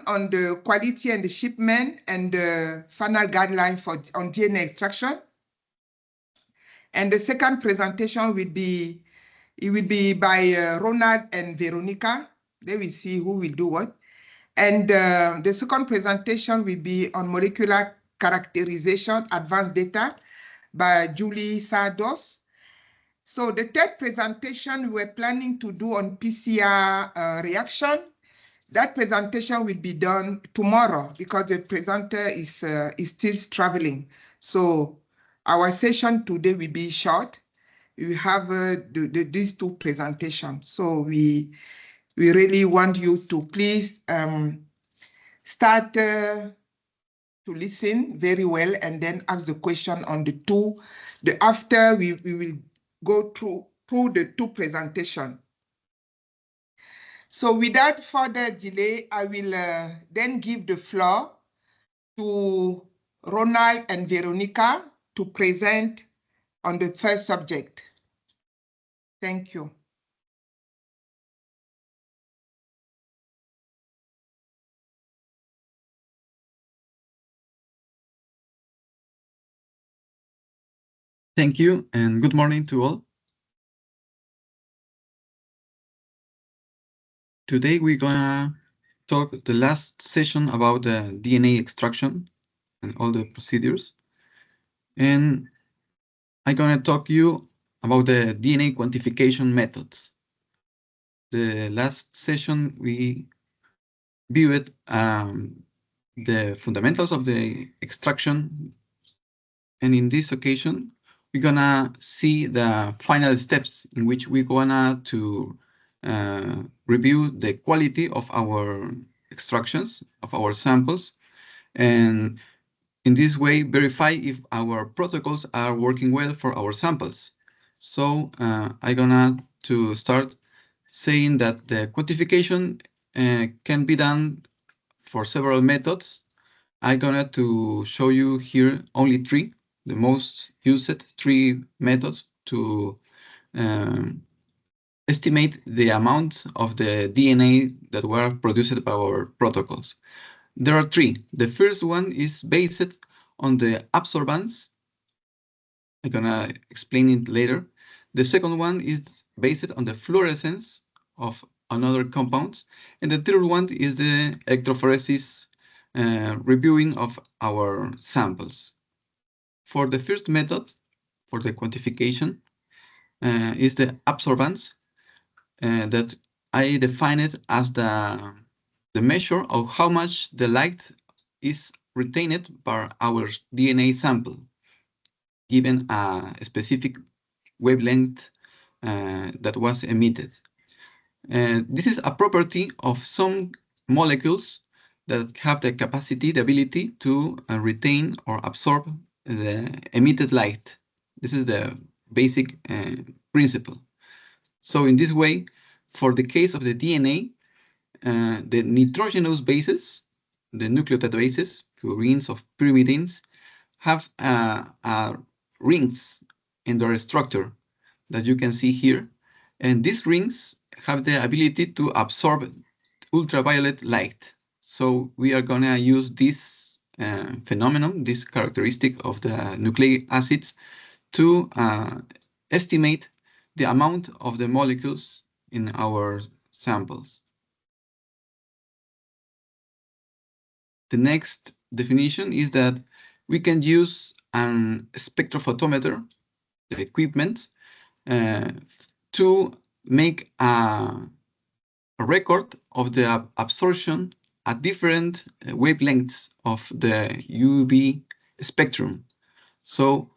on the quality and the shipment and the final guideline on DNA extraction. And the second presentation will be by Ronald and Veronica. They will see who will do what. And the second presentation will be on molecular characterization, advanced data by Julie Sardos. So the third presentation we're planning to do on PCR reaction. That presentation will be done tomorrow because the presenter is still traveling. So our session today will be short. We have these two presentations. So we really want you to please start to listen very well and then ask the question on the two. After we will go through the two presentations. So without further delay, I will then give the floor to Ronald and Veronica to present on the first subject. Thank you. Thank you, and good morning to all. Today we're gonna talk the last session about the DNA extraction and all the procedures. And I'm gonna talk you about the DNA quantification methods. The last session we viewed the fundamentals of the extraction. And in this occasion, we're gonna see the final steps in which we're gonna to review the quality of our extractions, of our samples, and in this way verify if our protocols are working well for our samples. So I'm gonna to start saying that the quantification can be done for several methods. I'm gonna to show you here only three, the most used three methods to estimate the amount of the DNA that were produced by our protocols. There are three. The first one is based on the absorbance. I'm gonna explain it later. The second one is based on the fluorescence of another compounds. And the third one is the electrophoresis reviewing of our samples. For the first method, for the quantification, is the absorbance that I define it as the measure of how much the light is retained by our DNA sample, given a specific wavelength that was emitted. This is a property of some molecules that have the capacity, the ability to retain or absorb the emitted light. This is the basic principle. So in this way, for the case of the DNA, the nitrogenous bases, the nucleotide bases, purines or pyrimidines, have rings in their structure that you can see here. And these rings have the ability to absorb ultraviolet light. So we are gonna use this phenomenon, this characteristic of the nucleic acids to estimate the amount of the molecules in our samples. The next definition is that we can use an spectrophotometer, the equipment, to make a record of the absorption at different wavelengths of the UV spectrum. So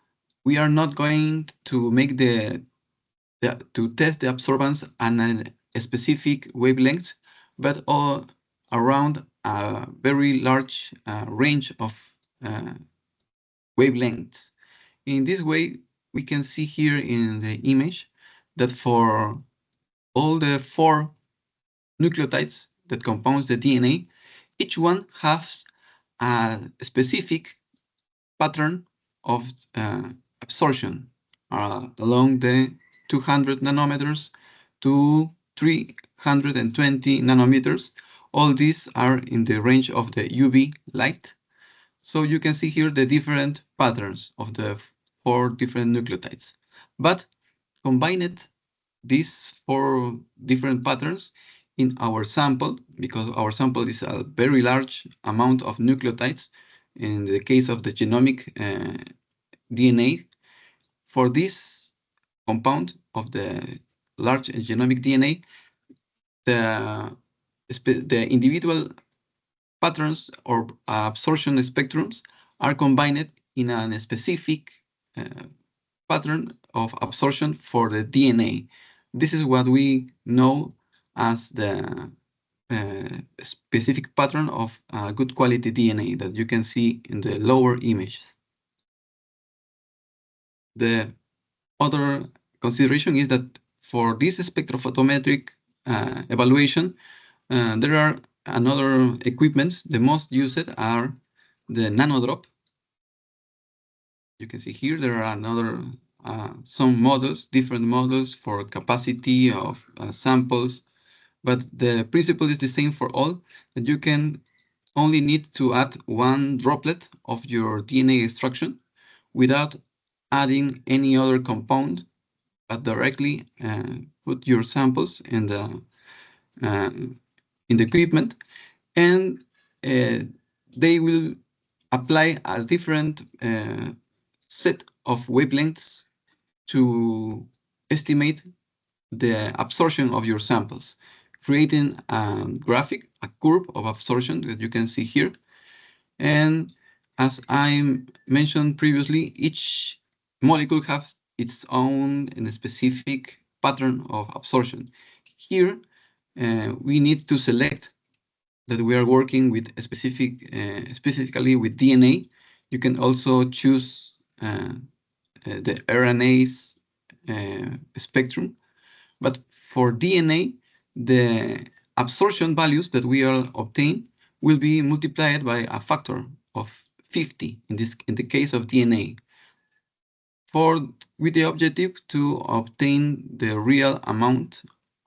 we are not going to make to test the absorbance at a specific wavelength, but all around a very large range of wavelengths. In this way, we can see here in the image that for all the 4 nucleotides that compounds the DNA, each one has a specific pattern of absorption along the 200 nanometers to 320 nanometers, All these are in the range of the UV light. So you can see here the different patterns of the 4 different nucleotides. But combined these 4 different patterns in our sample, because our sample is a very large amount of nucleotides, in the case of the genomic DNA, for this compound of the large genomic DNA, the individual patterns or absorption spectrums are combined in a specific pattern of absorption for the DNA. This is what we know as the specific pattern of good quality DNA that you can see in the lower images. The other consideration is that for this spectrophotometric evaluation, there are another equipments. The most used are the nanodrop. You can see here there are another some models, different models for capacity of samples, but the principle is the same for all, that you can only need to add 1 droplet of your DNA extraction without adding any other compound, but directly put your samples in the equipment, and they will apply a different set of wavelengths to estimate the absorption of your samples, creating a graphic, a curve of absorption that you can see here. And as I mentioned previously, each molecule has its own and specific pattern of absorption. Here, we need to select that we are working with a specifically with DNA. You can also choose the RNA's spectrum. But for DNA, the absorption values that we will obtain will be multiplied by a factor of 50 in the case of DNA, with the objective to obtain the real amount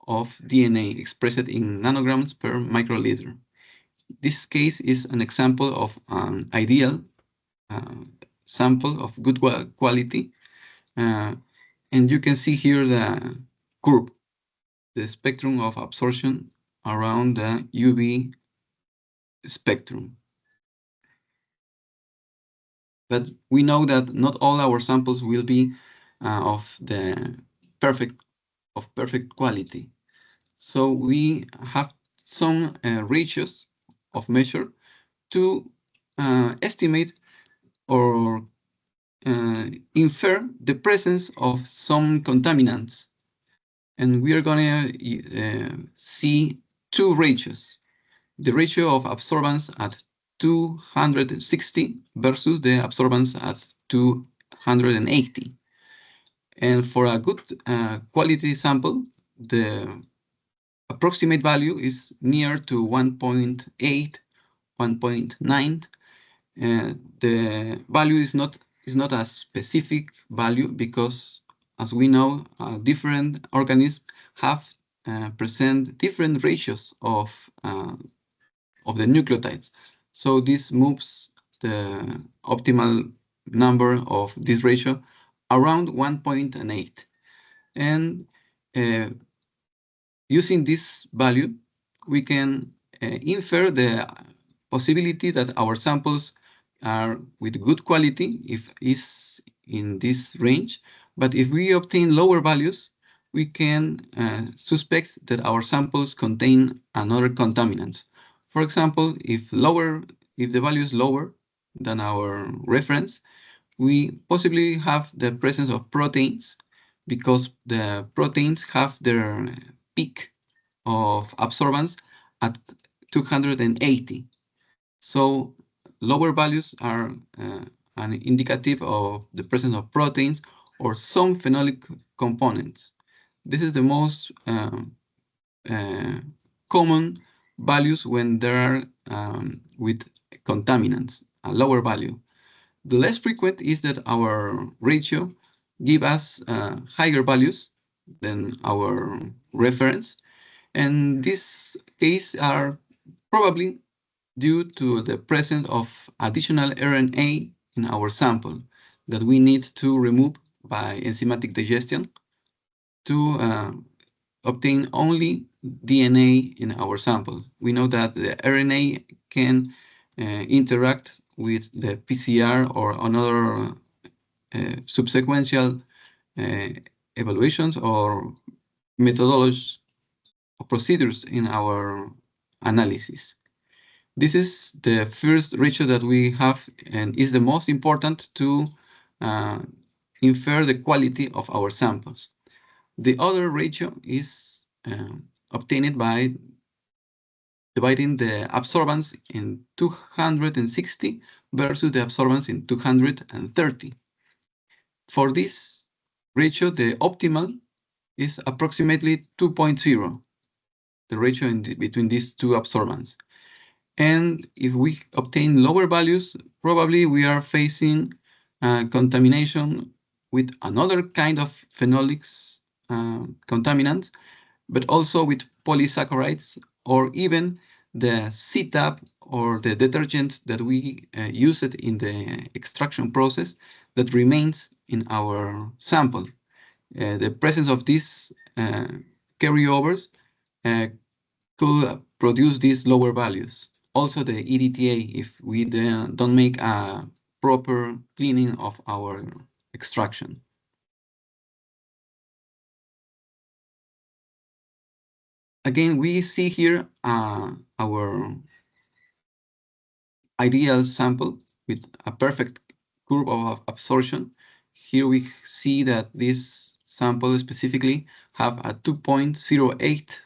of DNA expressed in nanograms per microliter. This case is an example of an ideal sample of good quality, and you can see here the curve, the spectrum of absorption around the UV spectrum. But we know that not all our samples will be of perfect quality. So we have some ratios of measure to estimate or infer the presence of some contaminants. And we are going to see 2 ratios. The ratio of absorbance at 260 versus the absorbance at 280. And for a good quality sample, the approximate value is near to 1.8, 1.9. The value is not a specific value because, as we know, different organisms have present different ratios of the nucleotides. So this moves the optimal number of this ratio around 1.8. And using this value, we can infer the possibility that our samples are with good quality if is in this range. But if we obtain lower values, we can suspect that our samples contain another contaminants. For example, if the value is lower than our reference, we possibly have the presence of proteins, because the proteins have their peak of absorbance at 280. So lower values are an indicative of the presence of proteins or some phenolic components. This is the most common values when there are with contaminants, a lower value. The less frequent is that our ratio give us higher values than our reference. And this case are probably due to the presence of additional RNA in our sample that we need to remove by enzymatic digestion to obtain only DNA in our sample. We know that the RNA can interact with the PCR or another subsequential evaluations or methodologies or procedures in our analysis. This is the first ratio that we have and is the most important to infer the quality of our samples. The other ratio is obtained by dividing the absorbance in 260 versus the absorbance in 230. For this ratio, the optimal is approximately 2.0, the ratio between these two absorbance. And if we obtain lower values, probably we are facing contamination with another kind of phenolics contaminants, but also with polysaccharides or even the CTAP or the detergent that we use it in the extraction process that remains in our sample. The presence of these carryovers could produce these lower values. Also the EDTA, if we don't make a proper cleaning of our extraction. Again, we see here our ideal sample with a perfect curve of absorption. Here we see that this sample specifically have a 2.08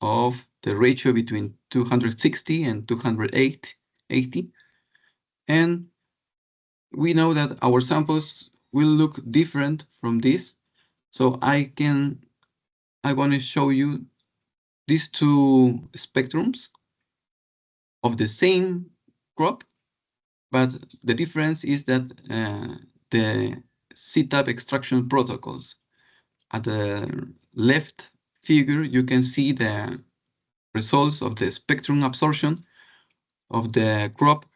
of the ratio between 260 and 280. And we know that our samples will look different from this. So I want to show you these two spectrums of the same crop, but the difference is that the CTAP extraction protocols. At the left figure, you can see the results of the spectrum absorption of the crop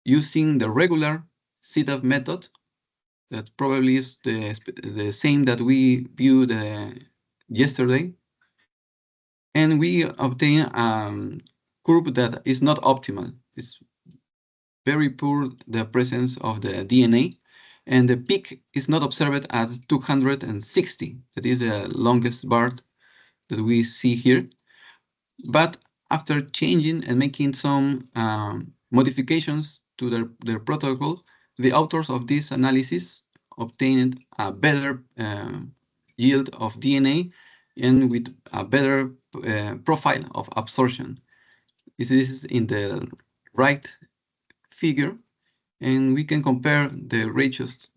using the regular CTAP method. That probably is the same that we viewed yesterday. And we obtain a curve that is not optimal. It's very poor, the presence of the DNA. And the peak is not observed at 260. That is the longest bar that we see here. But after changing and making some modifications to their protocol, the authors of this analysis obtained a better yield of DNA and with a better profile of absorption. This is in the right figure, and we can compare the ratios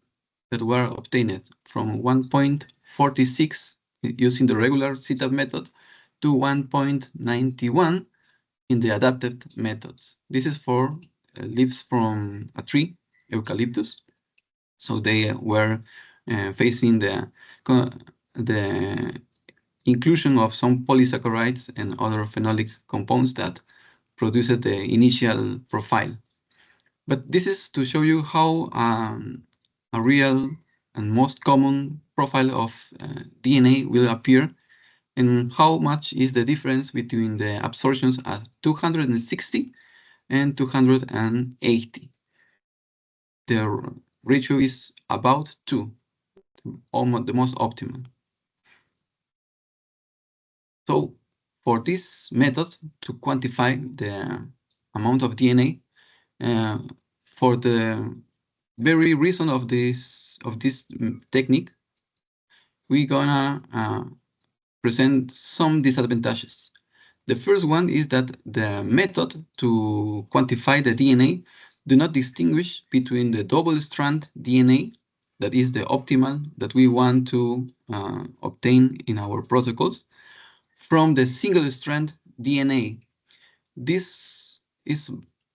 that were obtained from 1.46 using the regular CTAP method to 1.91 in the adapted methods. This is for leaves from a tree, eucalyptus. So they were facing the inclusion of some polysaccharides and other phenolic compounds that produced the initial profile. But this is to show you how a real and most common profile of DNA will appear and how much is the difference between the absorptions at 260 and 280. The ratio is about 2, almost the most optimal. So for this method to quantify the amount of DNA, for the very reason of this technique, we're gonna present some disadvantages. The first one is that the method to quantify the DNA do not distinguish between the double-strand DNA, that is the optimal that we want to obtain in our protocols, from the single-strand DNA. This is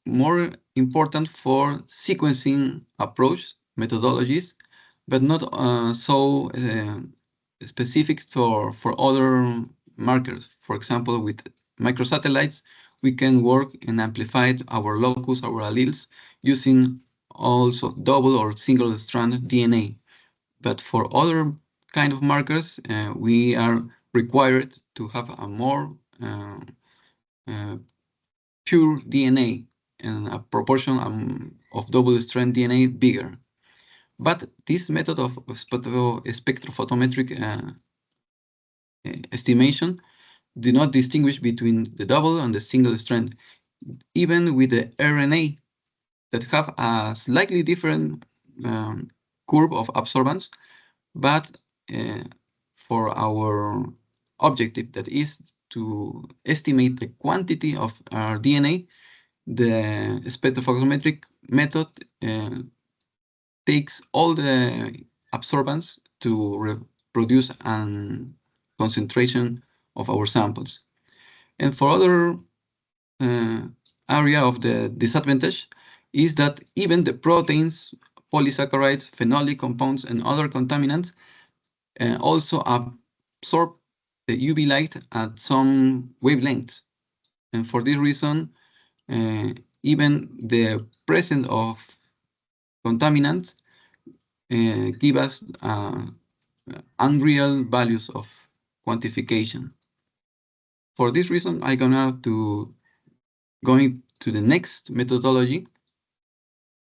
more important for sequencing approach methodologies, but not so specific for other markers, for example, with microsatellites, we can work and amplify our locus, our alleles, using also double or single strand DNA. But for other kind of markers, we are required to have a more pure DNA and a proportion of double strand DNA bigger. But this method of spectrophotometric estimation do not distinguish between the double and the single strand, even with the RNA that have a slightly different curve of absorbance, but for our objective, that is to estimate the quantity of our DNA, the spectrophotometric method takes all the absorbance to produce a concentration of our samples. And for other area of the disadvantage is that even the proteins, polysaccharides, phenolic compounds, and other contaminants also absorb the UV light at some wavelengths. And for this reason, even the presence of contaminants give us unreal values of quantification. For this reason, I'm gonna going to the next methodology,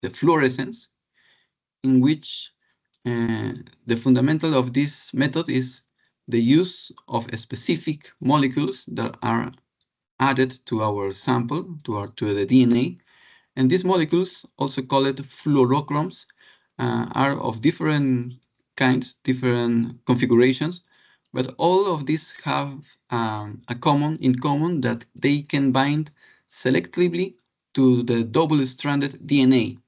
the fluorescence, in which the fundamental of this method is the use of specific molecules that are added to our sample, to the DNA. And these molecules, also called fluorochromes, are of different kinds, different configurations, but all of these have in common that they can bind selectively to the double-stranded DNA.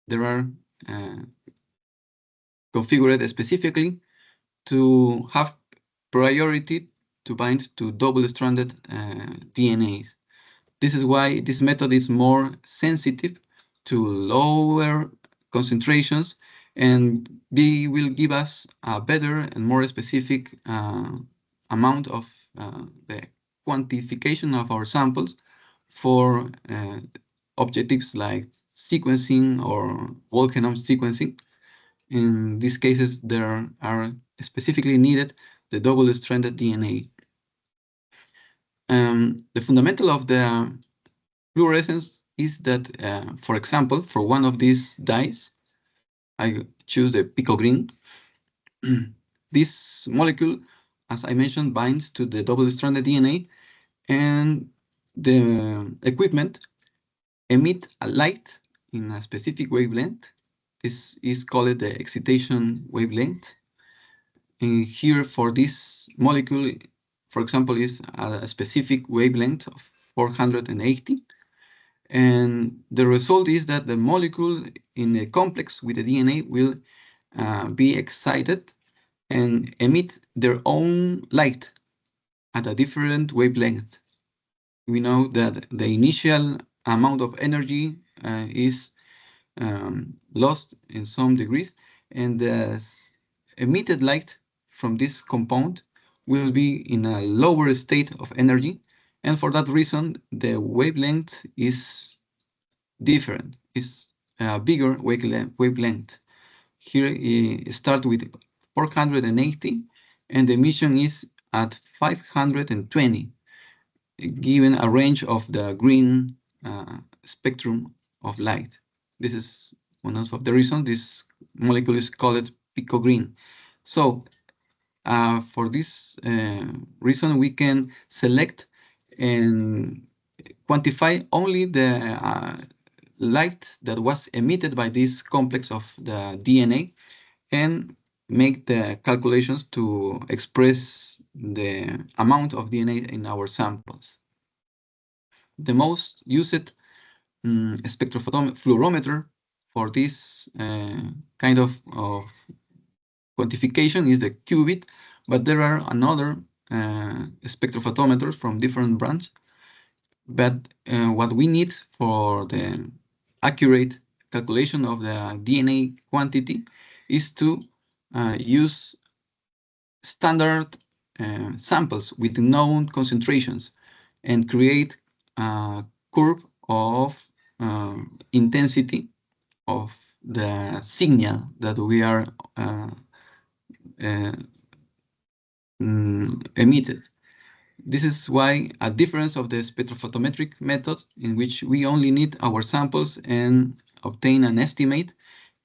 There are configured specifically to have priority to bind to double-stranded DNAs. This is why this method is more sensitive to lower concentrations, and they will give us a better and more specific amount of the quantification of our samples for objectives like sequencing or whole genome sequencing. In these cases, there are specifically needed the double-stranded DNA. The fundamental of the fluorescence is that, for example, for one of these dyes, I choose the pico green. This molecule, as I mentioned, binds to the double-stranded DNA, and the equipment emit a light in a specific wavelength. This is called the excitation wavelength. And here, for this molecule, for example, is a specific wavelength of 480. And the result is that the molecule in a complex with the DNA will be excited and emit their own light at a different wavelength. We know that the initial amount of energy is lost in some degrees, and the emitted light from this compound will be in a lower state of energy, and for that reason the wavelength is different, is a bigger wavelength. Here it starts with 480 and the emission is at 520, given a range of the green spectrum of light. This is one of the reasons this molecule is called pico green. So for this reason, we can select and quantify only the light that was emitted by this complex of the DNA and make the calculations to express the amount of DNA in our samples. The most used spectrophotometer for this kind of quantification is the qubit, but there are another spectrophotometers from different brands. But what we need for the accurate calculation of the DNA quantity is to use standard samples with known concentrations. and create a curve of intensity of the signal that we are emitted. This is why a difference of the spectrophotometric method, in which we only need our samples and obtain an estimate,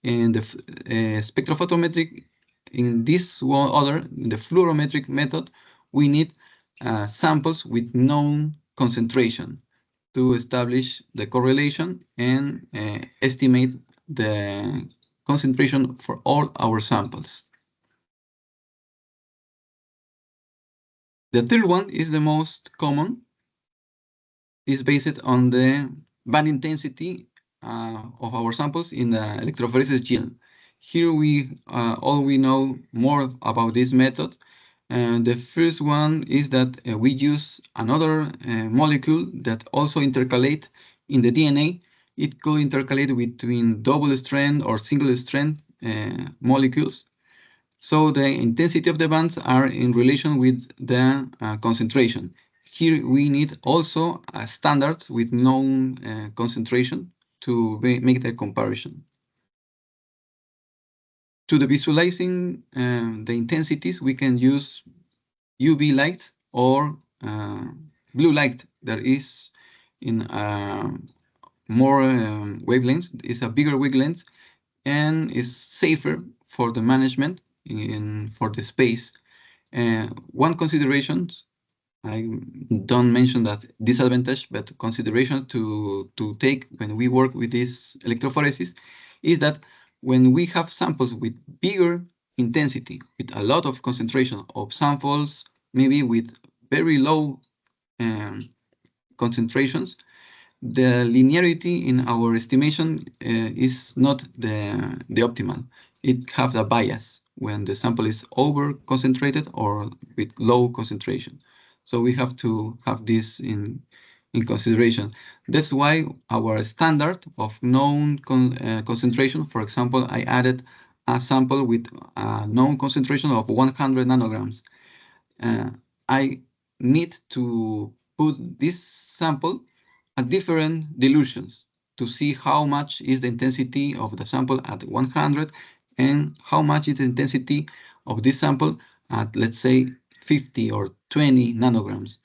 and the spectrophotometric, in this one other, in the fluorometric method, we need samples with known concentration to establish the correlation and estimate the concentration for all our samples. The third one is the most common. It's based on the band intensity of our samples in the electrophoresis yield. Here we all we know more about this method. The first one is that we use another molecule that also intercalate in the DNA. It could intercalate between double strand or single strand molecules. So the intensity of the bands are in relation with the concentration. Here we need also standards with known concentration to make the comparison. To the visualizing the intensities, we can use UV light or blue light. There is in more wavelengths, is a bigger wavelength and is safer for the management for the space. One consideration, I don't mention that disadvantage, but consideration to take when we work with this electrophoresis is that when we have samples with bigger intensity, with a lot of concentration of samples, maybe with very low concentrations, the linearity in our estimation is not the optimal. It has a bias when the sample is over concentrated or with low concentration. So we have to have this in consideration. That's why our standard of known concentration, for example, I added a sample with a known concentration of 100 nanograms. I need to put this sample at different dilutions to see how much is the intensity of the sample at 100 and how much is the intensity of this sample at, let's say, 50 or 20 nanograms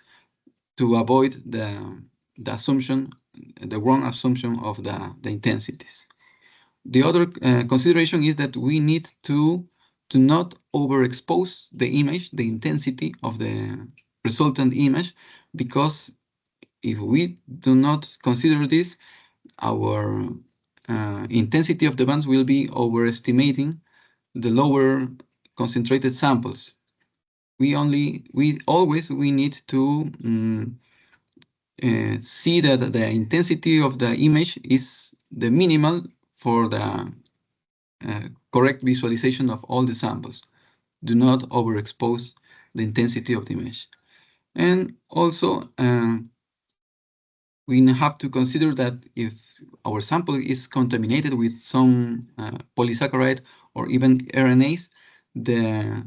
to avoid the assumption, the wrong assumption of the intensities. The other consideration is that we need to not overexpose the image, the intensity of the resultant image, because if we do not consider this, our intensity of the bands will be overestimating the lower concentrated samples. We always need to see that the intensity of the image is the minimal for the correct visualization of all the samples. Do not overexpose the intensity of the image. And also, we have to consider that if our sample is contaminated with some polysaccharide or even RNAs, the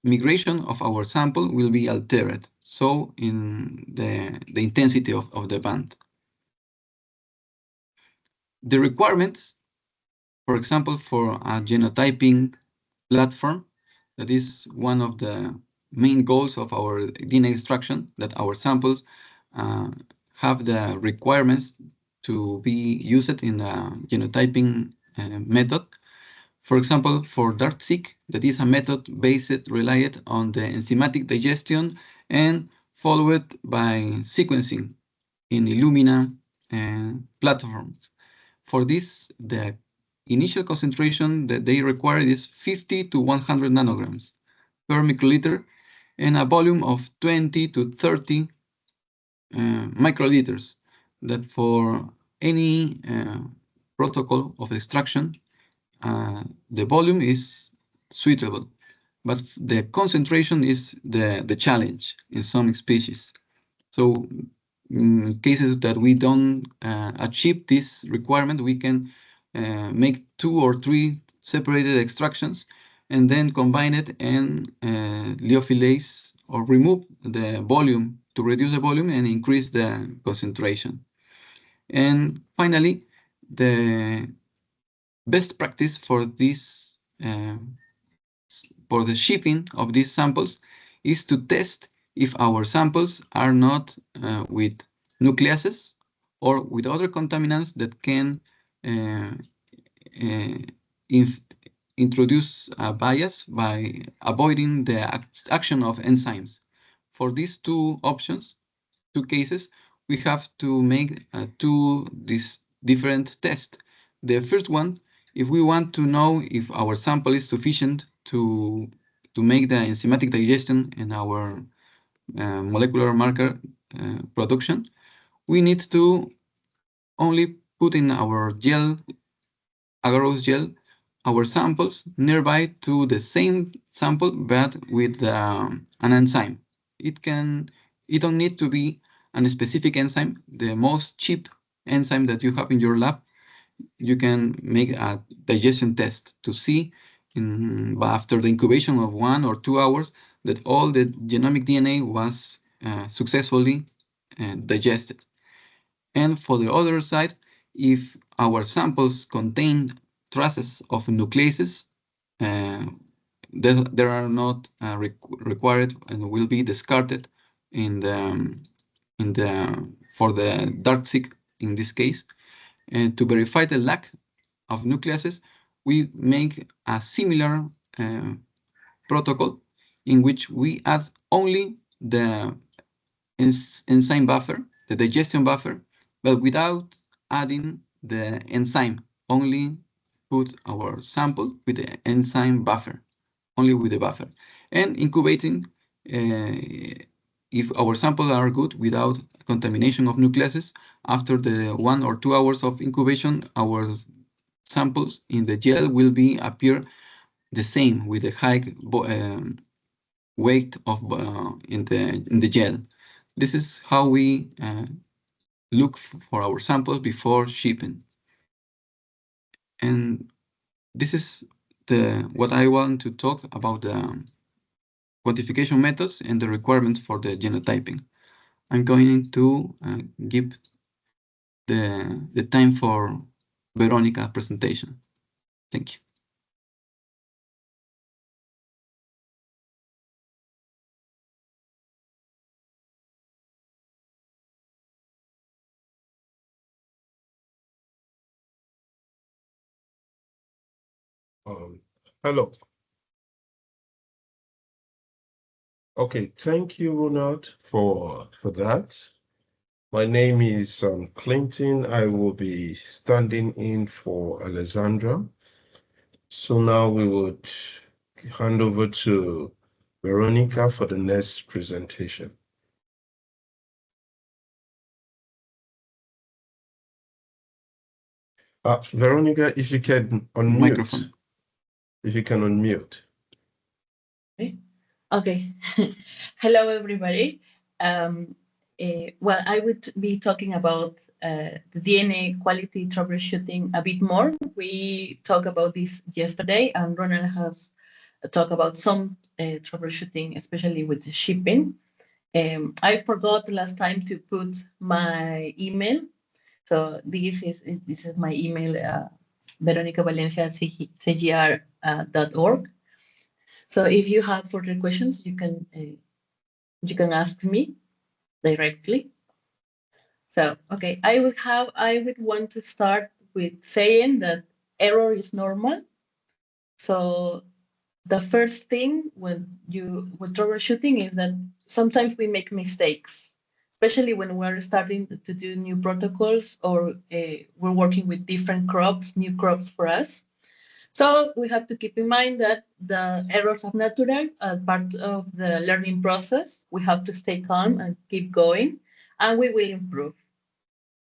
migration of our sample will be altered. So in the intensity of the band. The requirements, for example, for a genotyping platform, that is one of the main goals of our DNA extraction, that our samples have the requirements to be used in the genotyping method. For example, for DART-seq, that is a method relied on the enzymatic digestion and followed by sequencing in Illumina platforms. For this, the initial concentration that they require is 50 to 100 nanograms per microliter and a volume of 20 to 30 microliters. That for any protocol of extraction, the volume is suitable, but the concentration is the challenge in some species. So in cases that we don't achieve this requirement, we can make 2 or 3 separated extractions and then combine it and lyophilase or remove the volume to reduce the volume and increase the concentration. And finally, the best practice for this for the shipping of these samples is to test if our samples are not with nucleases or with other contaminants that can introduce a bias by avoiding the action of enzymes. For these two options, two cases, we have to make two different tests. The first one, if we want to know if our sample is sufficient to make the enzymatic digestion in our molecular marker production, we need to only put in our gel, agarose gel, our samples nearby to the same sample but with an enzyme. It don't need to be a specific enzyme. The most cheap enzyme that you have in your lab, you can make a digestion test to see after the incubation of 1 or 2 hours that all the genomic DNA was successfully digested. And for the other side, if our samples contain traces of nucleases, they are not required and will be discarded for the dark-seq in this case. And to verify the lack of nucleases, we make a similar protocol in which we add only the enzyme buffer, the digestion buffer, but without adding the enzyme. Only put our sample with the enzyme buffer, only with the buffer. And incubating, if our samples are good without contamination of nucleases, after the 1 or 2 hours of incubation, our samples in the gel will appear the same with a high weight of in the gel. This is how we look for our samples before shipping. And this is what I want to talk about the quantification methods and the requirements for the genotyping. I'm going to give the time for Veronica's presentation. Thank you. Hello. Okay, thank you, Ronald, for that. My name is Clinton. I will be standing in for Alessandra. So now we would hand over to Veronica for the next presentation. Veronica, if you can unmute. Microphone. If you can unmute. Okay. Hello, everybody. Well, I would be talking about the DNA quality troubleshooting a bit more. We talked about this yesterday, and Ronald has talked about some troubleshooting, especially with the shipping. I forgot last time to put my email. So this is my email, Veronica Valencia at CGIAR.org. So if you have further questions, you can ask me directly. So, okay, I would want to start with saying that error is normal. So the first thing with troubleshooting is that sometimes we make mistakes, especially when we're starting to do new protocols or we're working with different crops, new crops for us. So we have to keep in mind that the errors are natural, part of the learning process. We have to stay calm and keep going, and we will improve,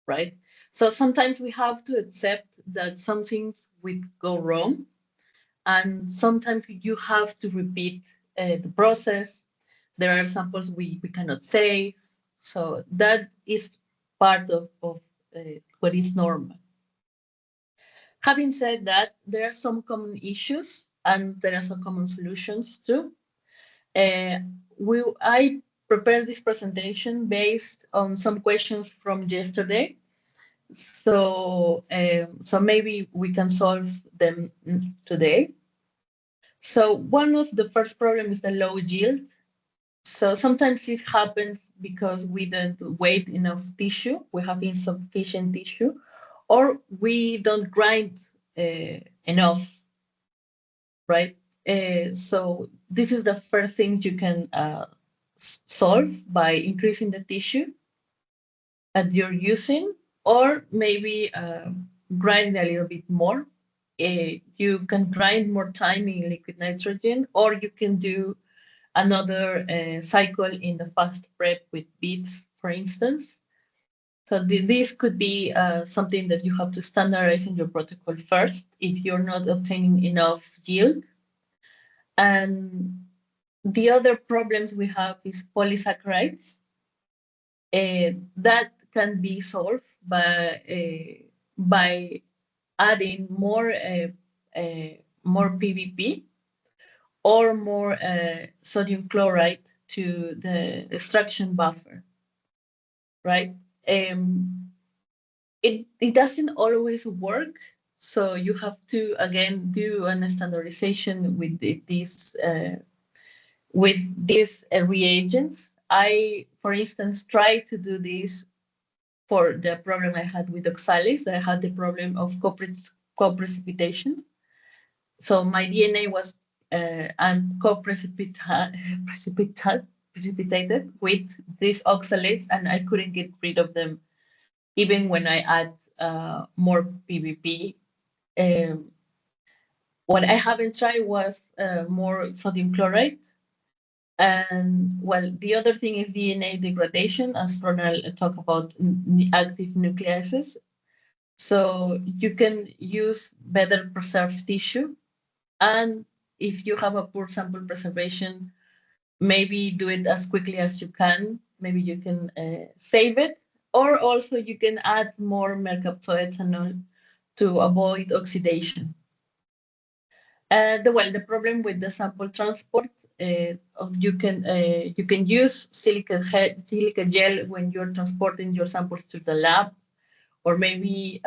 right? So sometimes we have to accept that some things will go wrong, and sometimes you have to repeat the process. There are samples we cannot save. So that is part of what is normal. Having said that, there are some common issues and there are some common solutions too. I prepared this presentation based on some questions from yesterday. So, so maybe we can solve them today. So one of the first problems is the low yield. So sometimes this happens because we don't weigh enough tissue, we have insufficient tissue, or we don't grind enough, right? So this is the first thing you can solve by increasing the tissue that you're using, or maybe grind a little bit more. You can grind more time in liquid nitrogen, or you can do another cycle in the fast prep with beads, for instance. So this could be something that you have to standardize in your protocol first if you're not obtaining enough yield. And the other problems we have is polysaccharides. That can be solved by adding more PVP or more sodium chloride to the extraction buffer, right? It doesn't always work, so you have to again do a standardization with these reagents. I, for instance, tried to do this for the problem I had with oxalis. I had the problem of co-precipitation. So my DNA was precipitated with these oxalates, and I couldn't get rid of them even when I add more PVP. What I haven't tried was more sodium chloride. And well, the other thing is DNA degradation, as Ronald talked about active nucleases. So you can use better preserved tissue. And if you have a poor sample preservation, maybe do it as quickly as you can. Maybe you can save it. Or also you can add more mercaptoethanol to avoid oxidation. The problem with the sample transport, you can use silica gel when you're transporting your samples to the lab, or maybe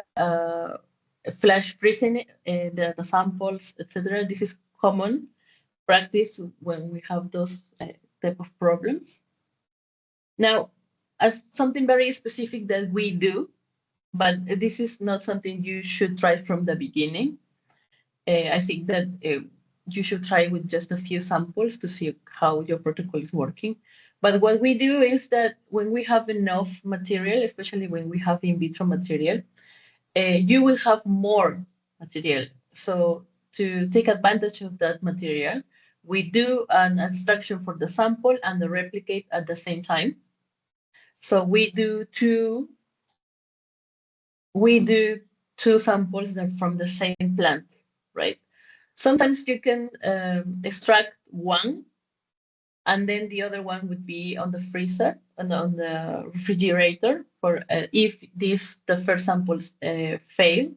flash freezing the samples, etc. This is common practice when we have those type of problems. Now, as something very specific that we do, but this is not something you should try from the beginning. I think that you should try with just a few samples to see how your protocol is working. But what we do is that when we have enough material, especially when we have in vitro material, you will have more material. So to take advantage of that material, we do an extraction for the sample and the replicate at the same time. So we do two samples that from the same plant, right? Sometimes you can extract one, and then the other one would be on the freezer and on the refrigerator for if the first samples fail.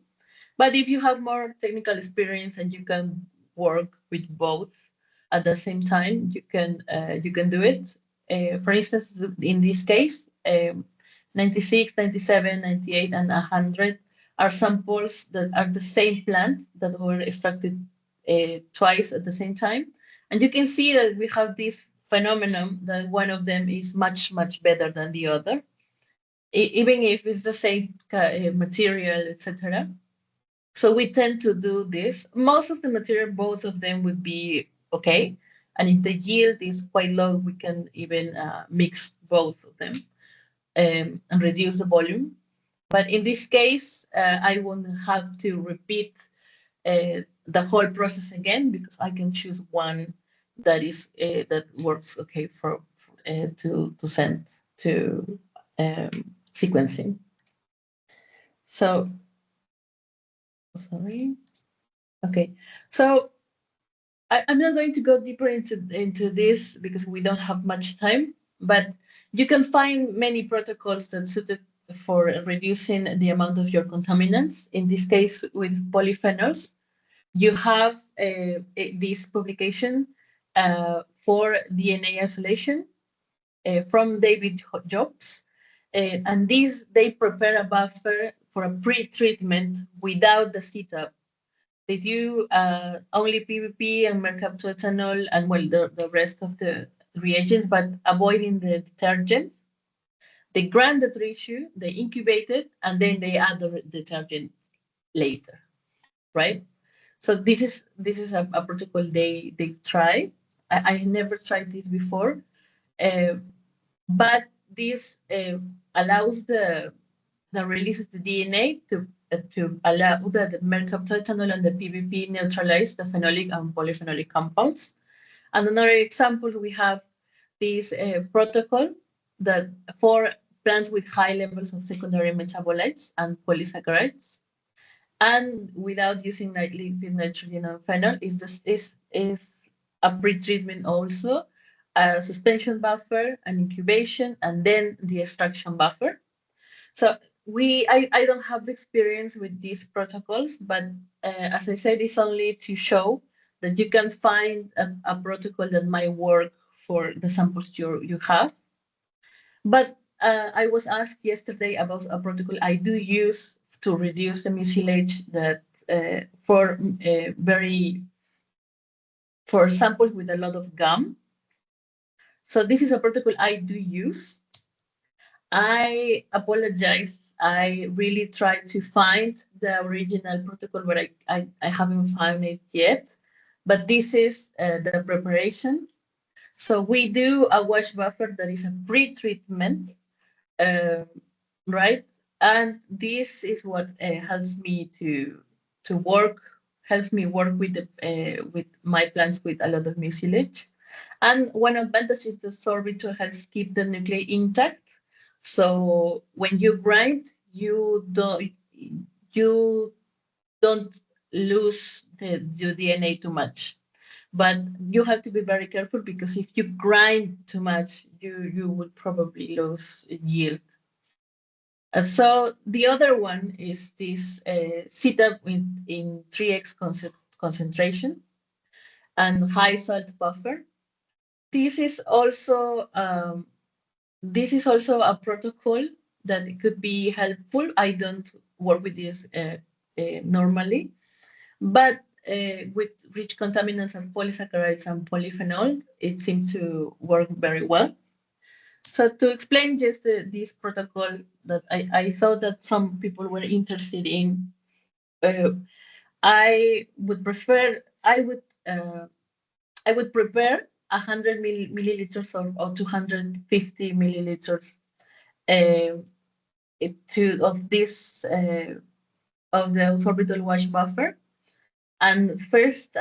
But if you have more technical experience and you can work with both at the same time, you can do it. For instance, in this case, 96, 97, 98, and 100 are samples that are the same plant that were extracted twice at the same time. And you can see that we have this phenomenon that one of them is much, much better than the other, even if it's the same material, etc. So we tend to do this. Most of the material, both of them would be okay. And if the yield is quite low, we can even mix both of them and reduce the volume. But in this case, I won't have to repeat the whole process again, because I can choose one that is that works okay for to send to sequencing. So sorry. Okay, so I'm not going to go deeper into this because we don't have much time, but you can find many protocols that suited for reducing the amount of your contaminants. In this case, with polyphenols, you have this publication for DNA isolation. from David Jobs. And they prepare a buffer for a pre-treatment without the setup. They do only PVP and mercaptoethanol and, well, the rest of the reagents, but avoiding the detergent. They grind the tissue, they incubate it, and then they add the detergent later, right? So this is a protocol they try. I never tried this before, but this allows the release of the DNA to allow the mercaptoethanol and the PVP neutralize the phenolic and polyphenolic compounds. And another example, we have this protocol that for plants with high levels of secondary metabolites and polysaccharides, and without using liquid nitrogen and phenol, is a pre-treatment also, a suspension buffer, an incubation, and then the extraction buffer. So I don't have experience with these protocols, but as I said, it's only to show that you can find a protocol that might work for the samples you have. But I was asked yesterday about a protocol I do use to reduce the mucilage that for samples with a lot of gum. So this is a protocol I do use. I apologize. I really tried to find the original protocol, but I haven't found it yet. But this is the preparation. So we do a wash buffer that is a pre-treatment, right? And this is what helps me helps me work with my plants with a lot of mucilage. And one advantage is the sorbitol helps keep the nuclei intact. So when you grind, you don't lose the DNA too much. But you have to be very careful, because if you grind too much, you would probably lose yield. So the other one is this setup in 3x concentration and high salt buffer. This is also a protocol that it could be helpful. I don't work with this normally, but with rich contaminants of polysaccharides and polyphenols, it seems to work very well. So to explain just this protocol that I thought that some people were interested in, I would prepare 100 milliliters or 250 milliliters of the sorbitol wash buffer. And first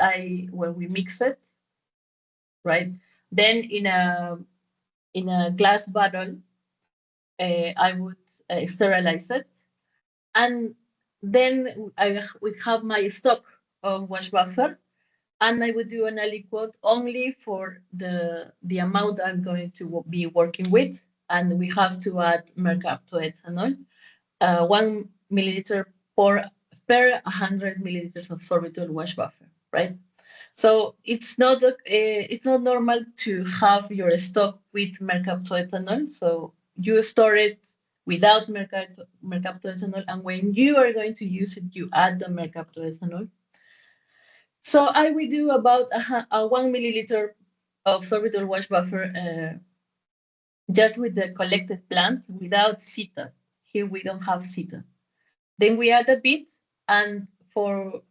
we mix it, right? Then in a glass bottle, I would sterilize it. And then I would have my stock of wash buffer, and I would do an aliquot only for the amount I'm going to be working with. And we have to add mercaptoethanol, 1 milliliter per 100 milliliters of sorbitol wash buffer, right? So it's not normal to have your stock with mercaptoethanol. So you store it without mercaptoethanol, and when you are going to use it, you add the mercaptoethanol. So I will do about a 1 milliliter of sorbitol wash buffer just with the collected plant without CETA. Here we don't have CETA. Then we add a bit, and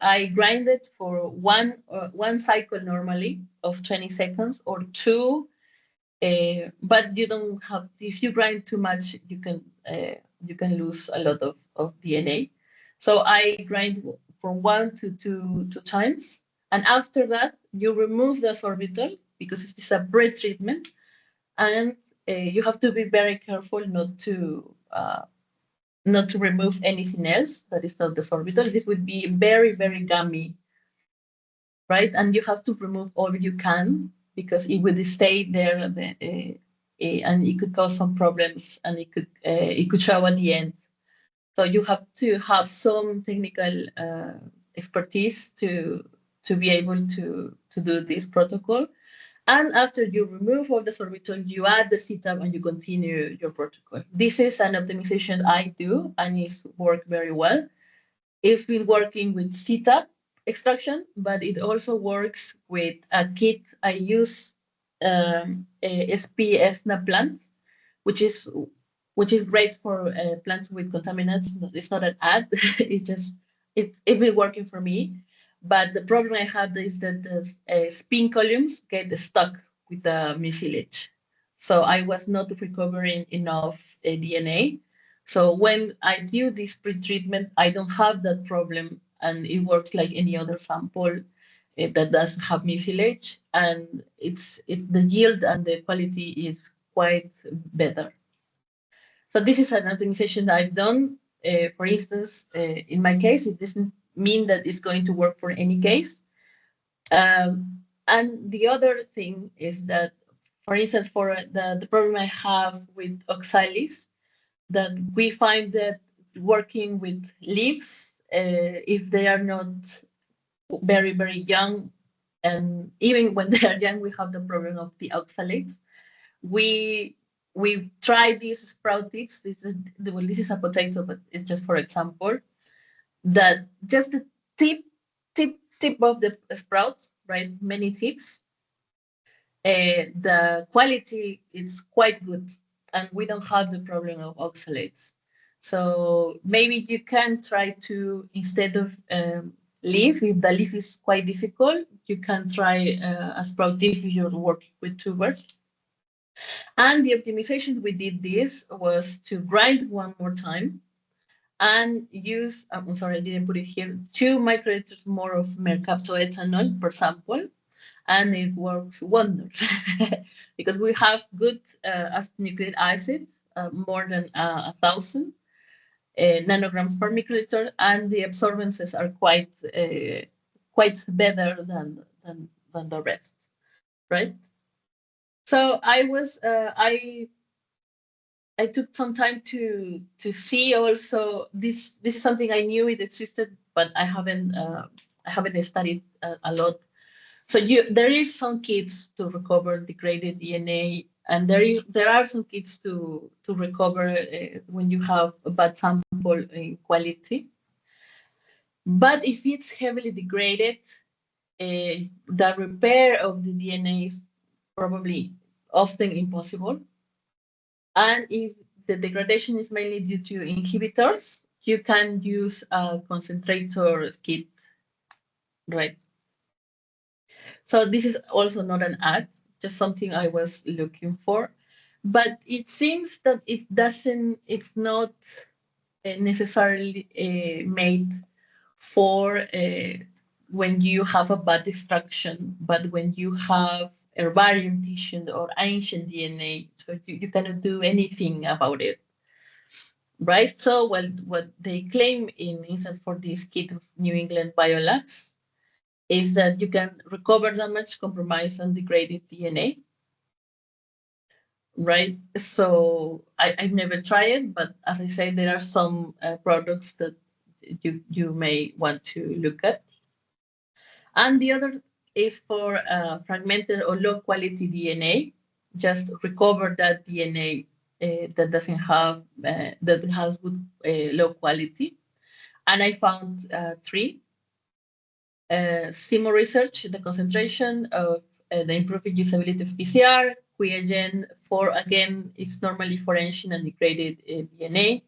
I grind it for one cycle normally of 20 seconds or 2. But you don't have. If you grind too much, you can lose a lot of DNA. So I grind from 1 to 2 times, and after that you remove the sorbitol because it is a pre-treatment, and you have to be very careful not to remove anything else that is not the sorbitol. This would be very, very gummy, right? And you have to remove all you can, because it would stay there, and it could cause some problems, and it could show at the end. So you have to have some technical expertise to be able to do this protocol. And after you remove all the sorbitol, you add the setup and you continue your protocol. This is an optimization I do and it's worked very well. It's been working with setup extraction, but it also works with a kit I use, a SPSNA plant, which is great for plants with contaminants. It's not an ad. It's been working for me. But the problem I had is that the spin columns get stuck with the mucilage. So I was not recovering enough DNA. So when I do this pre-treatment, I don't have that problem, and it works like any other sample that doesn't have mucilage, and it's the yield and the quality is quite better. So this is an optimization that I've done. For instance, in my case, it doesn't mean that it's going to work for any case. And the other thing is that, for instance, for the problem I have with oxalis, that we find that working with leaves, if they are not very, very young, and even when they are young, we have the problem of the oxalates. We try these sprout tips. This is a potato, but it's just for example. That just the tip of the sprouts, right? Many tips. The quality is quite good, and we don't have the problem of oxalates. So maybe you can try to, instead of leaf, if the leaf is quite difficult, you can try a sprout tip if you're working with tubers. And the optimization we did this was to grind one more time and use, I'm sorry, I didn't put it here, 2 microliters more of mercaptoethanol per sample, and it works wonders because we have good nucleic acids, more than 1,000 nanograms per microliter, and the absorbances are quite better than the rest, right? So I took some time to see also this is something I knew it existed, but I haven't studied a lot. So there is some kits to recover degraded DNA, and there are some kits to recover when you have a bad sample in quality. But if it's heavily degraded, the repair of the DNA is probably often impossible. And if the degradation is mainly due to inhibitors, you can use a concentrator kit, right? So this is also not an ad, just something I was looking for. But it seems that it's not necessarily made for when you have a bad extraction, but when you have herbarium tissue or ancient DNA, so you cannot do anything about it, right? So what they claim in instance for this kit of New England Biolabs is that you can recover damaged, compromised, and degraded DNA, right? So I've never tried it, but as I say, there are some products that you may want to look at. And the other is for fragmented or low quality DNA. Just recover that DNA that doesn't have, that has good low quality. And I found 3. CIMO research, the concentration of the improved usability of PCR, QIAGEN for, again, it's normally for ancient and degraded DNA.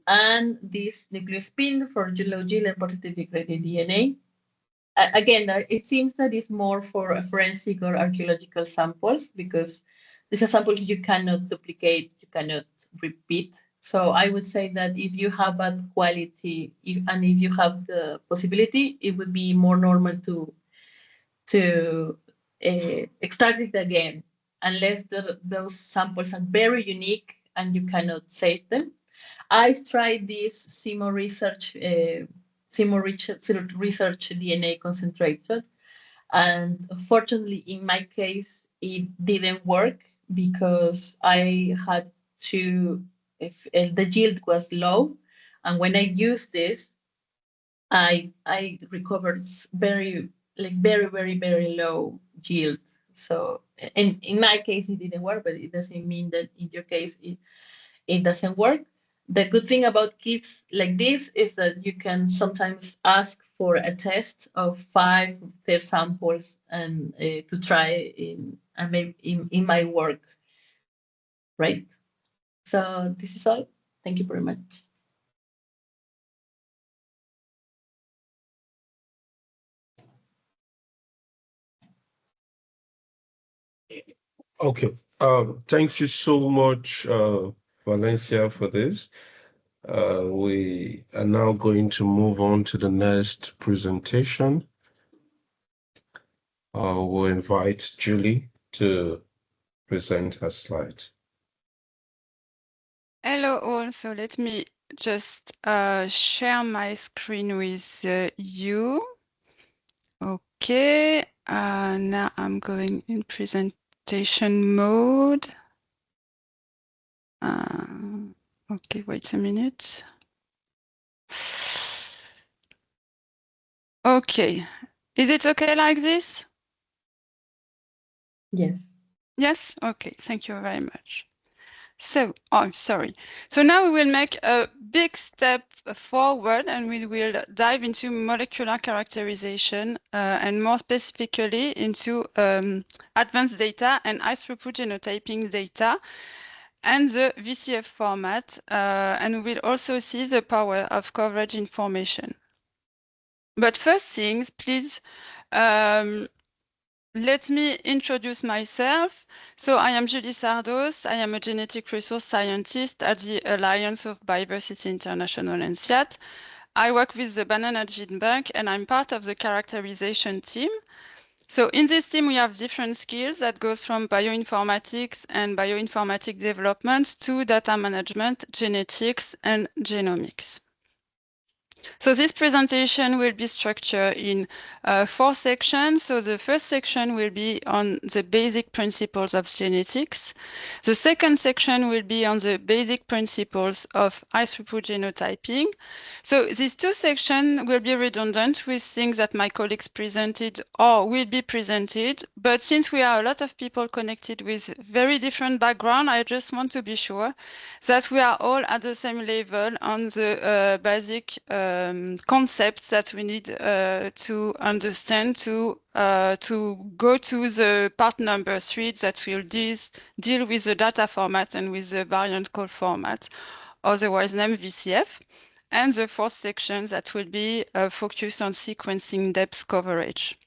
And this nucleospin for low yield and positive degraded DNA. Again, it seems that it's more for forensic or archaeological samples because these are samples you cannot duplicate, you cannot repeat. So I would say that if you have bad quality and if you have the possibility, it would be more normal to extract it again, unless those samples are very unique and you cannot save them. I've tried this CIMO research DNA concentrator, and fortunately, in my case, it didn't work because I had to. If the yield was low, and when I used this, I recovered very low yield. So in my case, it didn't work, but it doesn't mean that in your case, it doesn't work. The good thing about kits like this is that you can sometimes ask for a test of 5 of their samples and to try in my work, right? So this is all. Thank you very much. Okay. Thank you so much, Valencia, for this. We are now going to move on to the next presentation. We'll invite Julie to present her slides. Hello all, so let me just share my screen with you. Okay, now I'm going in presentation mode. Okay, wait a minute. Okay, is it okay like this? Yes. Yes, okay, thank you very much. So, oh, sorry. So now we will make a big step forward and we will dive into molecular characterization and more specifically into advanced data and high throughput genotyping data and the VCF format. And we will also see the power of coverage information. But first things, please, let me introduce myself. So I am Julie Sardos. I am a genetic resource scientist at the Alliance of Biodiversity International and CGIAR. I work with the Banana Genebanks and I'm part of the characterization team. So in this team, we have different skills that goes from bioinformatics and bioinformatic development to data management, genetics, and genomics. So this presentation will be structured in 4 sections. So the first section will be on the basic principles of genetics. The second section will be on the basic principles of high-throughput genotyping. So these 2 sections will be redundant with things that my colleagues presented or will be presented. But since we are a lot of people connected with very different backgrounds, I just want to be sure that we are all at the same level on the basic concepts that we need to understand to go to the part number 3 that will deal with the data format and with the variant call format, otherwise named VCF, and the 4th section that will be focused on sequencing depth coverage.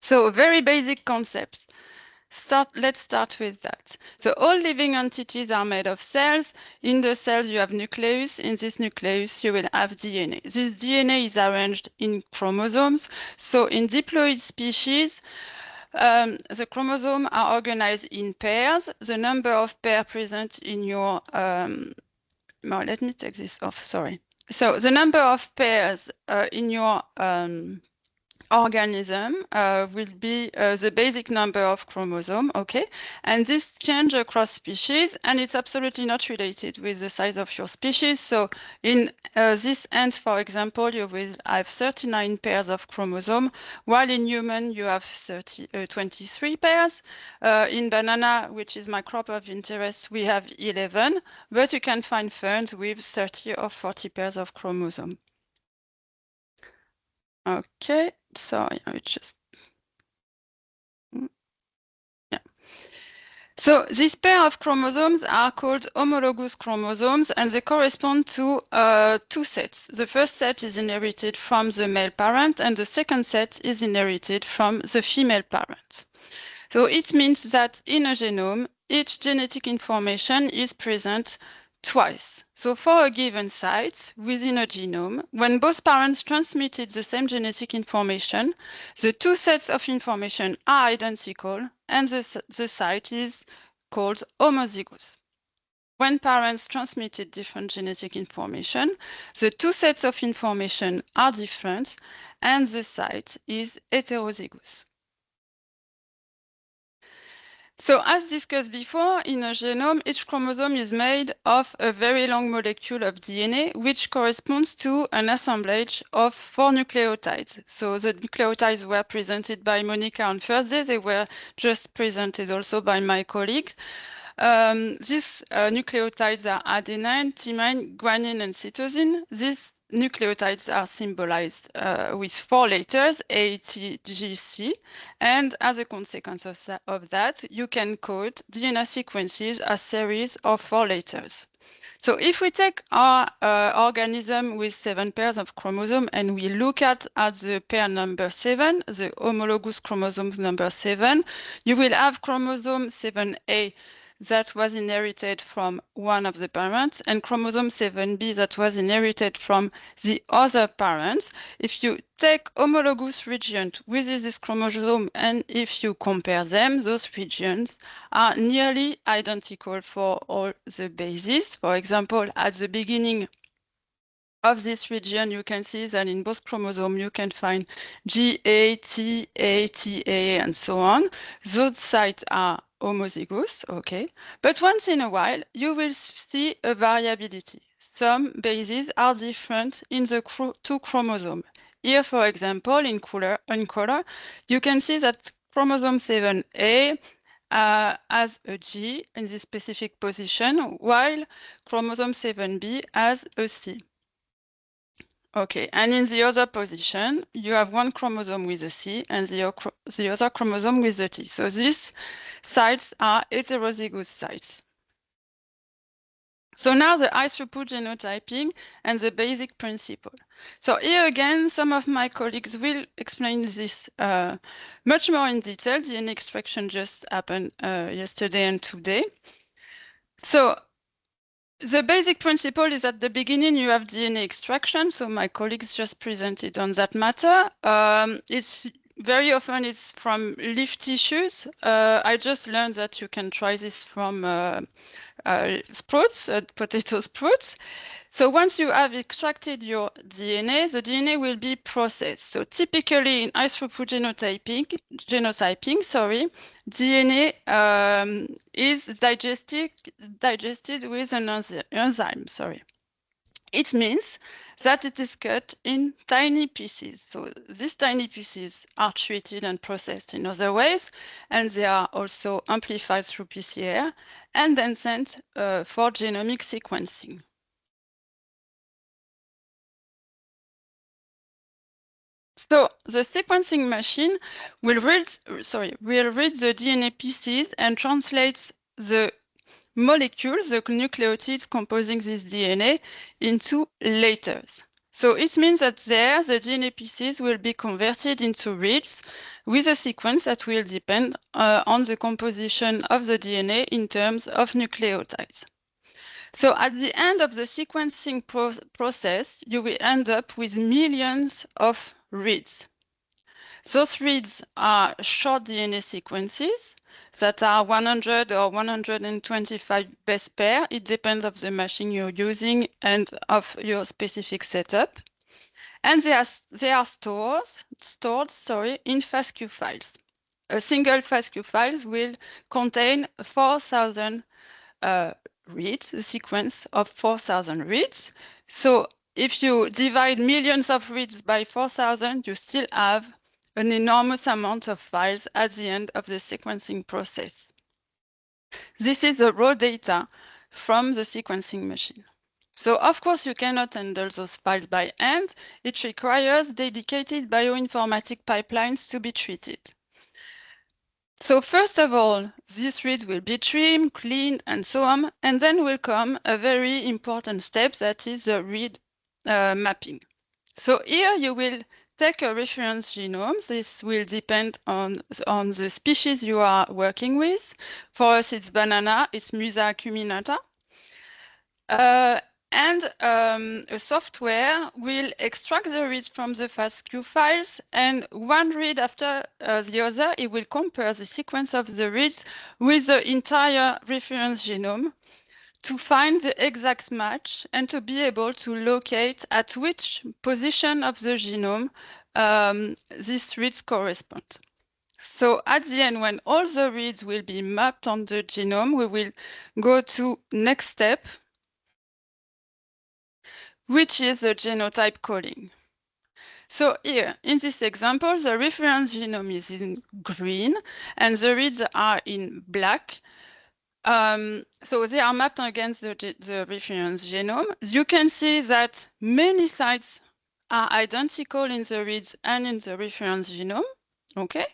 So very basic concepts. Let's start with that. So all living entities are made of cells. In the cells, you have nucleus. In this nucleus, you will have DNA. This DNA is arranged in chromosomes. So in diploid species, the chromosomes are organized in pairs. The number of pairs present in your... let me take this off, sorry. So the number of pairs in your organism will be the basic number of chromosomes, okay? And this change across species, and it's absolutely not related with the size of your species. So in this ant, for example, you will have 39 pairs of chromosomes, while in human, you have 23 pairs. In banana, which is my crop of interest, we have 11, but you can find ferns with 30 or 40 pairs of chromosomes. Okay, sorry, I just... Yeah. So this pair of chromosomes are called homologous chromosomes, and they correspond to 2 sets. The first set is inherited from the male parent, and the second set is inherited from the female parent. So it means that in a genome, each genetic information is present twice. So for a given site within a genome, when both parents transmitted the same genetic information, the 2 sets of information are identical and the site is called homozygous. When parents transmitted different genetic information, the 2 sets of information are different and the site is heterozygous. So as discussed before, in a genome, each chromosome is made of a very long molecule of DNA, which corresponds to an assemblage of 4 nucleotides. So the nucleotides were presented by Monica on Thursday. They were just presented also by my colleagues. These nucleotides are adenine, thymine, guanine, and cytosine. These nucleotides are symbolized with 4 letters, A, T, G, C, and as a consequence of that, you can code DNA sequences as series of 4 letters. So if we take our organism with 7 pairs of chromosomes and we look at the pair number 7, the homologous chromosome number 7, you will have chromosome 7A that was inherited from one of the parents and chromosome 7B that was inherited from the other parents. If you take homologous regions with this chromosome and if you compare them, those regions are nearly identical for all the bases. For example, at the beginning of this region, you can see that in both chromosomes, you can find GA, TA, TA, and so on. Those sites are homozygous, okay? But once in a while, you will see a variability. Some bases are different in the 2 chromosomes. Here, for example, in color, you can see that chromosome 7A has a G in this specific position, while chromosome 7B has a C. Okay, and in the other position, you have one chromosome with a C and the other chromosome with a T. So these sites are heterozygous sites. So now the high-throughput genotyping and the basic principle. So here again, some of my colleagues will explain this much more in detail. DNA extraction just happened yesterday and today. So the basic principle is at the beginning you have DNA extraction. So my colleagues just presented on that matter. It's very often it's from leaf tissues. I just learned that you can try this from sprouts, potato sprouts. So once you have extracted your DNA, the DNA will be processed. So typically in high-throughput genotyping, DNA is digested with an enzyme. It means that it is cut in tiny pieces. So these tiny pieces are treated and processed in other ways, and they are also amplified through PCR and then sent for genomic sequencing. So the sequencing machine will read the DNA pieces and translates the molecules, the nucleotides composing this DNA, into letters. So it means that there, the DNA pieces will be converted into reads with a sequence that will depend on the composition of the DNA in terms of nucleotides. So at the end of the sequencing process, you will end up with millions of reads. Those reads are short DNA sequences that are 100 or 125 base pair. It depends on the machine you're using and of your specific setup. And they are stored in FASTQ files. A single FASTQ file will contain 4,000 reads, a sequence of 4,000 reads. So if you divide millions of reads by 4,000, you still have an enormous amount of files at the end of the sequencing process. This is the raw data from the sequencing machine. So of course you cannot handle those files by hand. It requires dedicated bioinformatic pipelines to be treated. So first of all, these reads will be trimmed, cleaned, and so on, and then will come a very important step that is the read mapping. So here you will take a reference genome. This will depend on the species you are working with. For us, it's banana, it's Musa acuminata. And a software will extract the reads from the FASTQ files, and one read after the other, it will compare the sequence of the reads with the entire reference genome to find the exact match and to be able to locate at which position of the genome these reads correspond. So at the end, when all the reads will be mapped on the genome, we will go to next step, which is the genotype calling. So here, in this example, the reference genome is in green and the reads are in black. So they are mapped against the reference genome. You can see that many sites are identical in the reads and in the reference genome, okay?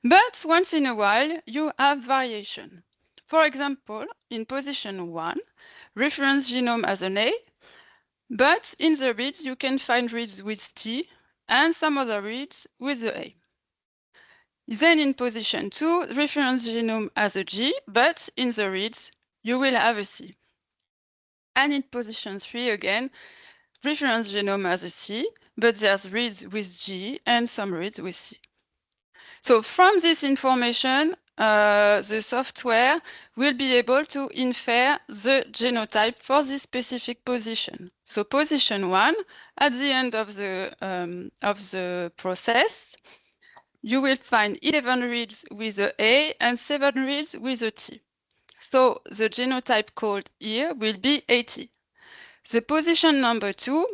But once in a while, you have variation. For example, in position 1, reference genome has an A, but in the reads, you can find reads with T and some other reads with the A. Then in position 2, reference genome has a G, but in the reads, you will have a C. And in position 3 again, reference genome has a C, but there's reads with G and some reads with C. So from this information, the software will be able to infer the genotype for this specific position. So position 1, at the end of the process, you will find 11 reads with a A and 7 reads with a T. So the genotype called here will be 80. The position number 2,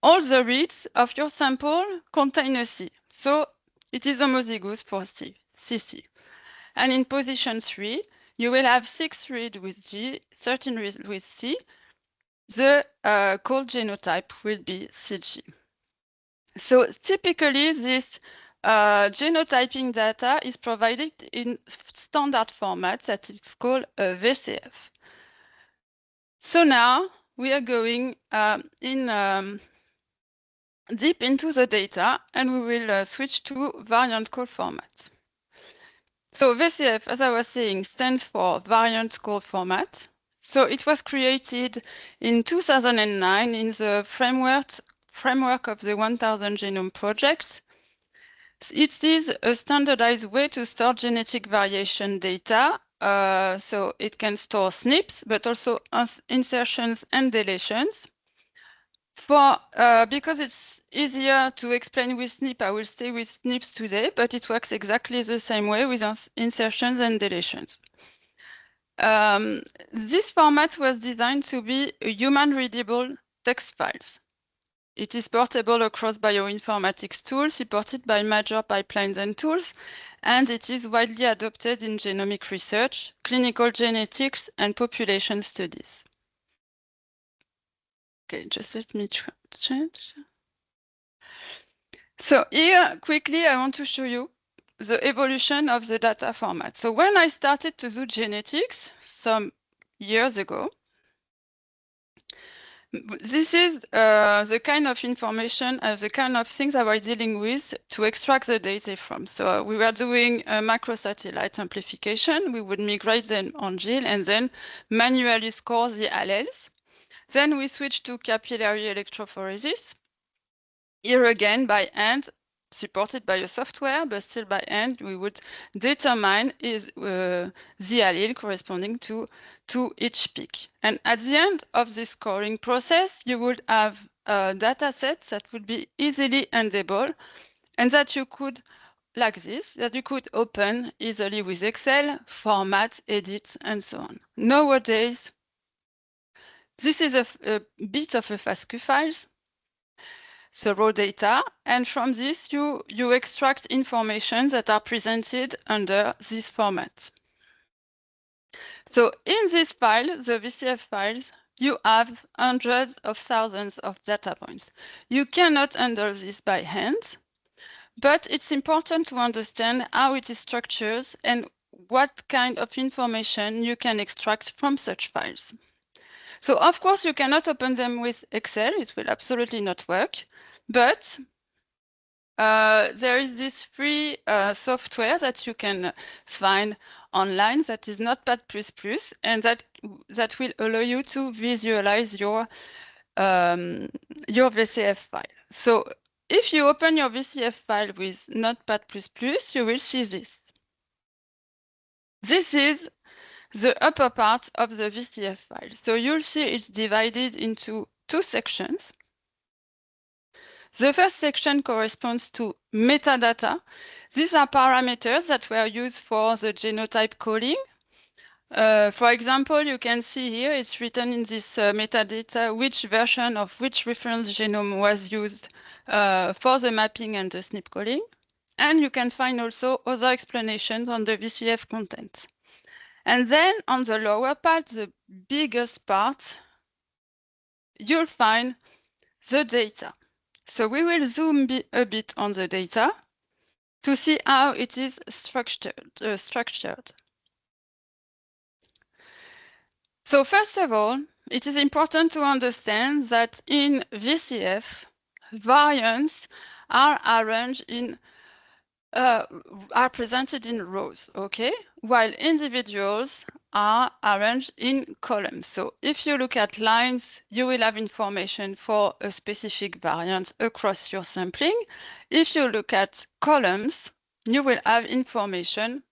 all the reads of your sample contain a C. So it is homozygous for CC. And in position 3, you will have 6 reads with G, 13 reads with C. The called genotype will be CG. So typically, this genotyping data is provided in standard format that is called a VCF. So now we are going deep into the data, and we will switch to variant call format. So VCF, as I was saying, stands for variant call format. So it was created in 2009 in the framework of the 1000 Genome Project. It is a standardized way to store genetic variation data. So it can store SNPs, but also insertions and deletions. Because it's easier to explain with SNP, I will stay with SNPs today, but it works exactly the same way with insertions and deletions. This format was designed to be a human-readable text files. It is portable across bioinformatics tools, supported by major pipelines and tools, and it is widely adopted in genomic research, clinical genetics, and population studies. Okay, just let me change. So here, quickly, I want to show you the evolution of the data format. So when I started to do genetics some years ago, this is the kind of information, the kind of things I was dealing with to extract the data from. So we were doing microsatellite amplification. We would migrate them on GIL and then manually score the alleles. Then we switched to capillary electrophoresis. Here again, by hand, supported by a software, but still by hand, we would determine the allele corresponding to each peak. And at the end of this scoring process, you would have data sets that would be easily endable and that you could, like this, that you could open easily with Excel, format, edit, and so on. Nowadays, this is a bit of a FASTQ files, so raw data, and from this you extract information that are presented under this format. So in this file, the VCF files, you have hundreds of thousands of data points. You cannot handle this by hand, but it's important to understand how it is structured and what kind of information you can extract from such files. So of course, you cannot open them with Excel. It will absolutely not work. But there is this free software that you can find online that is Notepad++, and that will allow you to visualize your VCF file. So if you open your VCF file with Notepad++, you will see this. This is the upper part of the VCF file. So you'll see it's divided into two sections. The first section corresponds to metadata. These are parameters that were used for the genotype calling. For example, you can see here it's written in this metadata which version of which reference genome was used for the mapping and the SNP calling. And you can find also other explanations on the VCF content. And then on the lower part, the biggest part, you'll find the data. So we will zoom a bit on the data to see how it is structured. So first of all, it is important to understand that in VCF, variants are arranged in are presented in rows, okay? While individuals are arranged in columns. So if you look at lines, you will have information for a specific variant across your sampling. If you look at columns, you will have information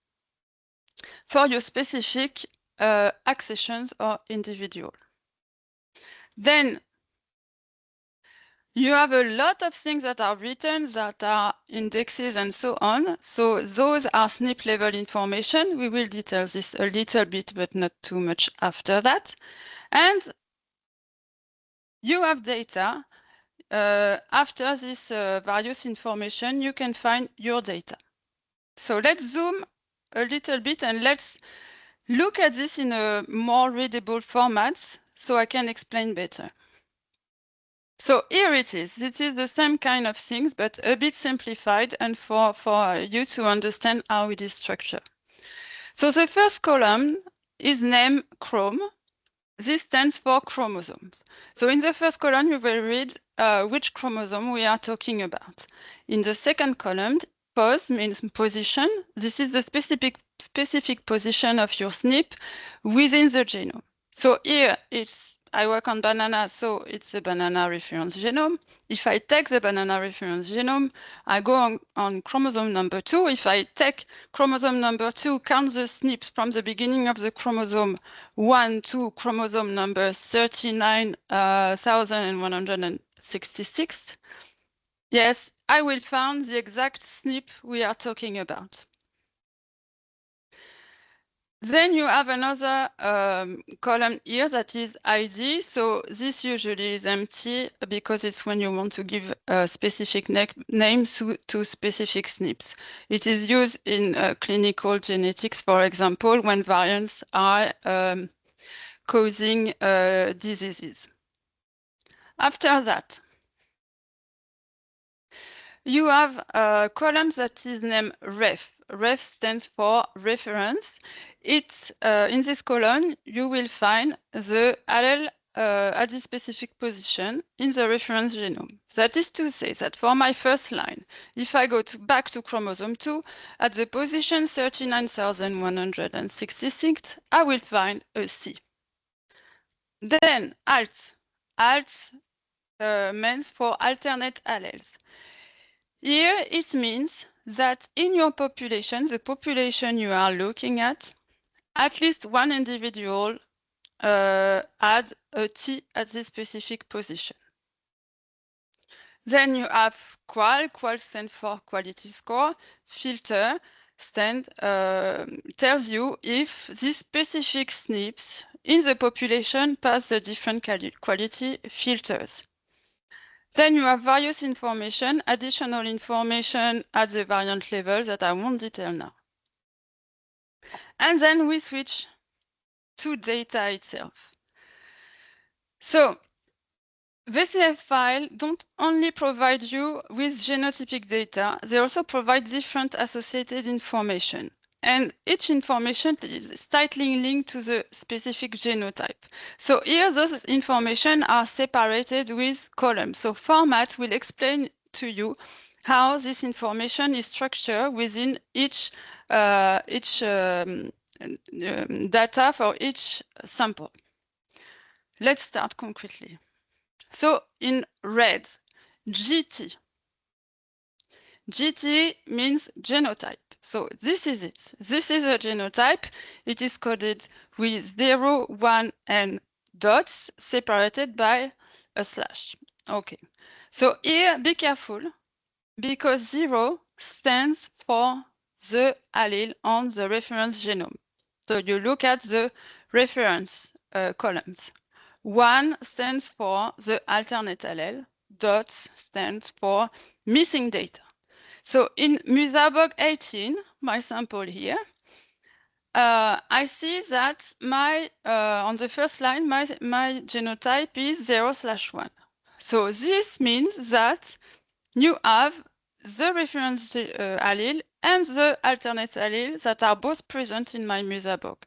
for your specific accessions or individual. Then you have a lot of things that are written that are indexes and so on. So those are SNP level information. We will detail this a little bit, but not too much after that. And you have data. After this various information, you can find your data. So let's zoom a little bit and let's look at this in a more readable format so I can explain better. So here it is. It is the same kind of things, but a bit simplified and for you to understand how it is structured. So the first column is named Chrome. This stands for chromosomes. So in the first column, you will read which chromosome we are talking about. In the second column, pos means position. This is the specific position of your SNP within the genome. So here I work on banana, so it's a banana reference genome. If I take the banana reference genome, I go on chromosome number 2. If I take chromosome number 2, count the SNPs from the beginning of the chromosome 1 to chromosome number 39,166, yes, I will find the exact SNP we are talking about. Then you have another column here that is ID. So this usually is empty because it's when you want to give a specific name to specific SNPs. It is used in clinical genetics, for example, when variants are causing diseases. After that, you have a column that is named ref. Ref stands for reference. It's in this column, you will find the allele at this specific position in the reference genome. That is to say that for my first line, if I go back to chromosome 2, at the position 39,166, I will find a C. Then alt. Alt means for alternate alleles. Here it means that in your population, the population you are looking at least one individual had a T at this specific position. Then you have qual. Qual stands for quality score. Filter tells you if these specific SNPs in the population pass the different quality filters. Then you have various information, additional information at the variant level that I won't detail now. And then we switch to data itself. So VCF files don't only provide you with genotypic data, they also provide different associated information. And each information is tightly linked to the specific genotype. So here, those information are separated with columns. So format will explain to you how this information is structured within each data for each sample. Let's start concretely. So in red, GT. GT means genotype. So this is it. This is a genotype. It is coded with 0, 1, and dots separated by a slash. Okay, so here be careful because 0 stands for the allele on the reference genome. So you look at the reference columns. 1 stands for the alternate allele, dots stands for missing data. So in Musabog 18, my sample here, I see that my on the first line, my genotype is 0/1. So this means that you have the reference allele and the alternate allele that are both present in my Musabog.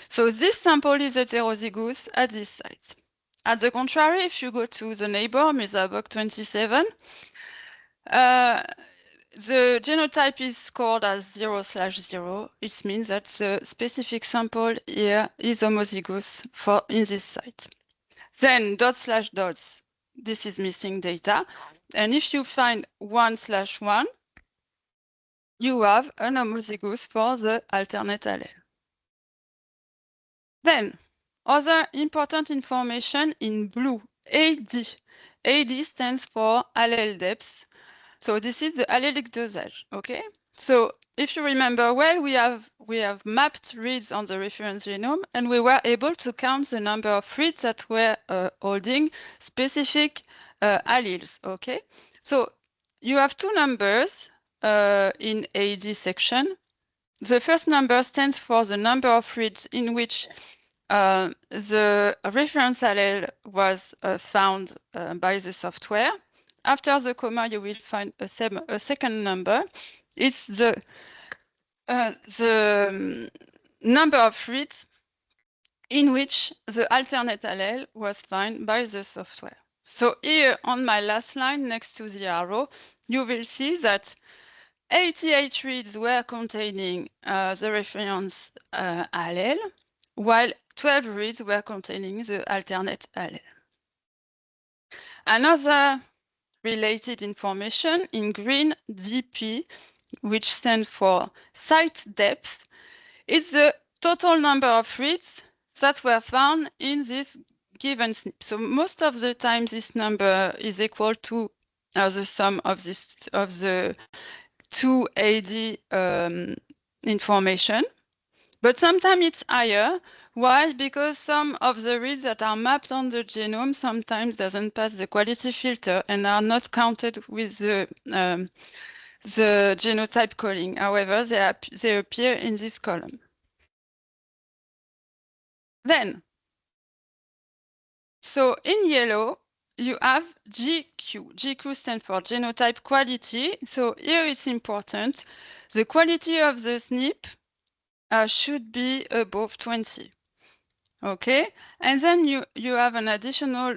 So this sample is heterozygous at this site. At the contrary, if you go to the neighbor, Musabog 27, the genotype is scored as 0/0. It means that the specific sample here is homozygous for in this site. Then dot/dots, this is missing data. And if you find 1/1, you have an homozygous for the alternate allele. Then, other important information in blue, AD. AD stands for allele depth. So this is the allelic dosage, okay? So if you remember well, we have mapped reads on the reference genome, and we were able to count the number of reads that were holding specific alleles, okay? So you have two numbers in AD section. The first number stands for the number of reads in which the reference allele was found by the software. After the comma, you will find a second number. It's the number of reads in which the alternate allele was found by the software. So here on my last line next to the arrow, you will see that 88 reads were containing the reference allele, while 12 reads were containing the alternate allele. Another related information in green, DP, which stands for site depth, is the total number of reads that were found in this given SNP. So most of the time, this number is equal to the sum of the two AD information, but sometimes it's higher. Why? Because some of the reads that are mapped on the genome sometimes doesn't pass the quality filter and are not counted with the genotype calling. However, they appear in this column. Then, so in yellow, you have GQ. GQ stands for genotype quality. So here it's important. The quality of the SNP should be above 20. Okay, and then you have an additional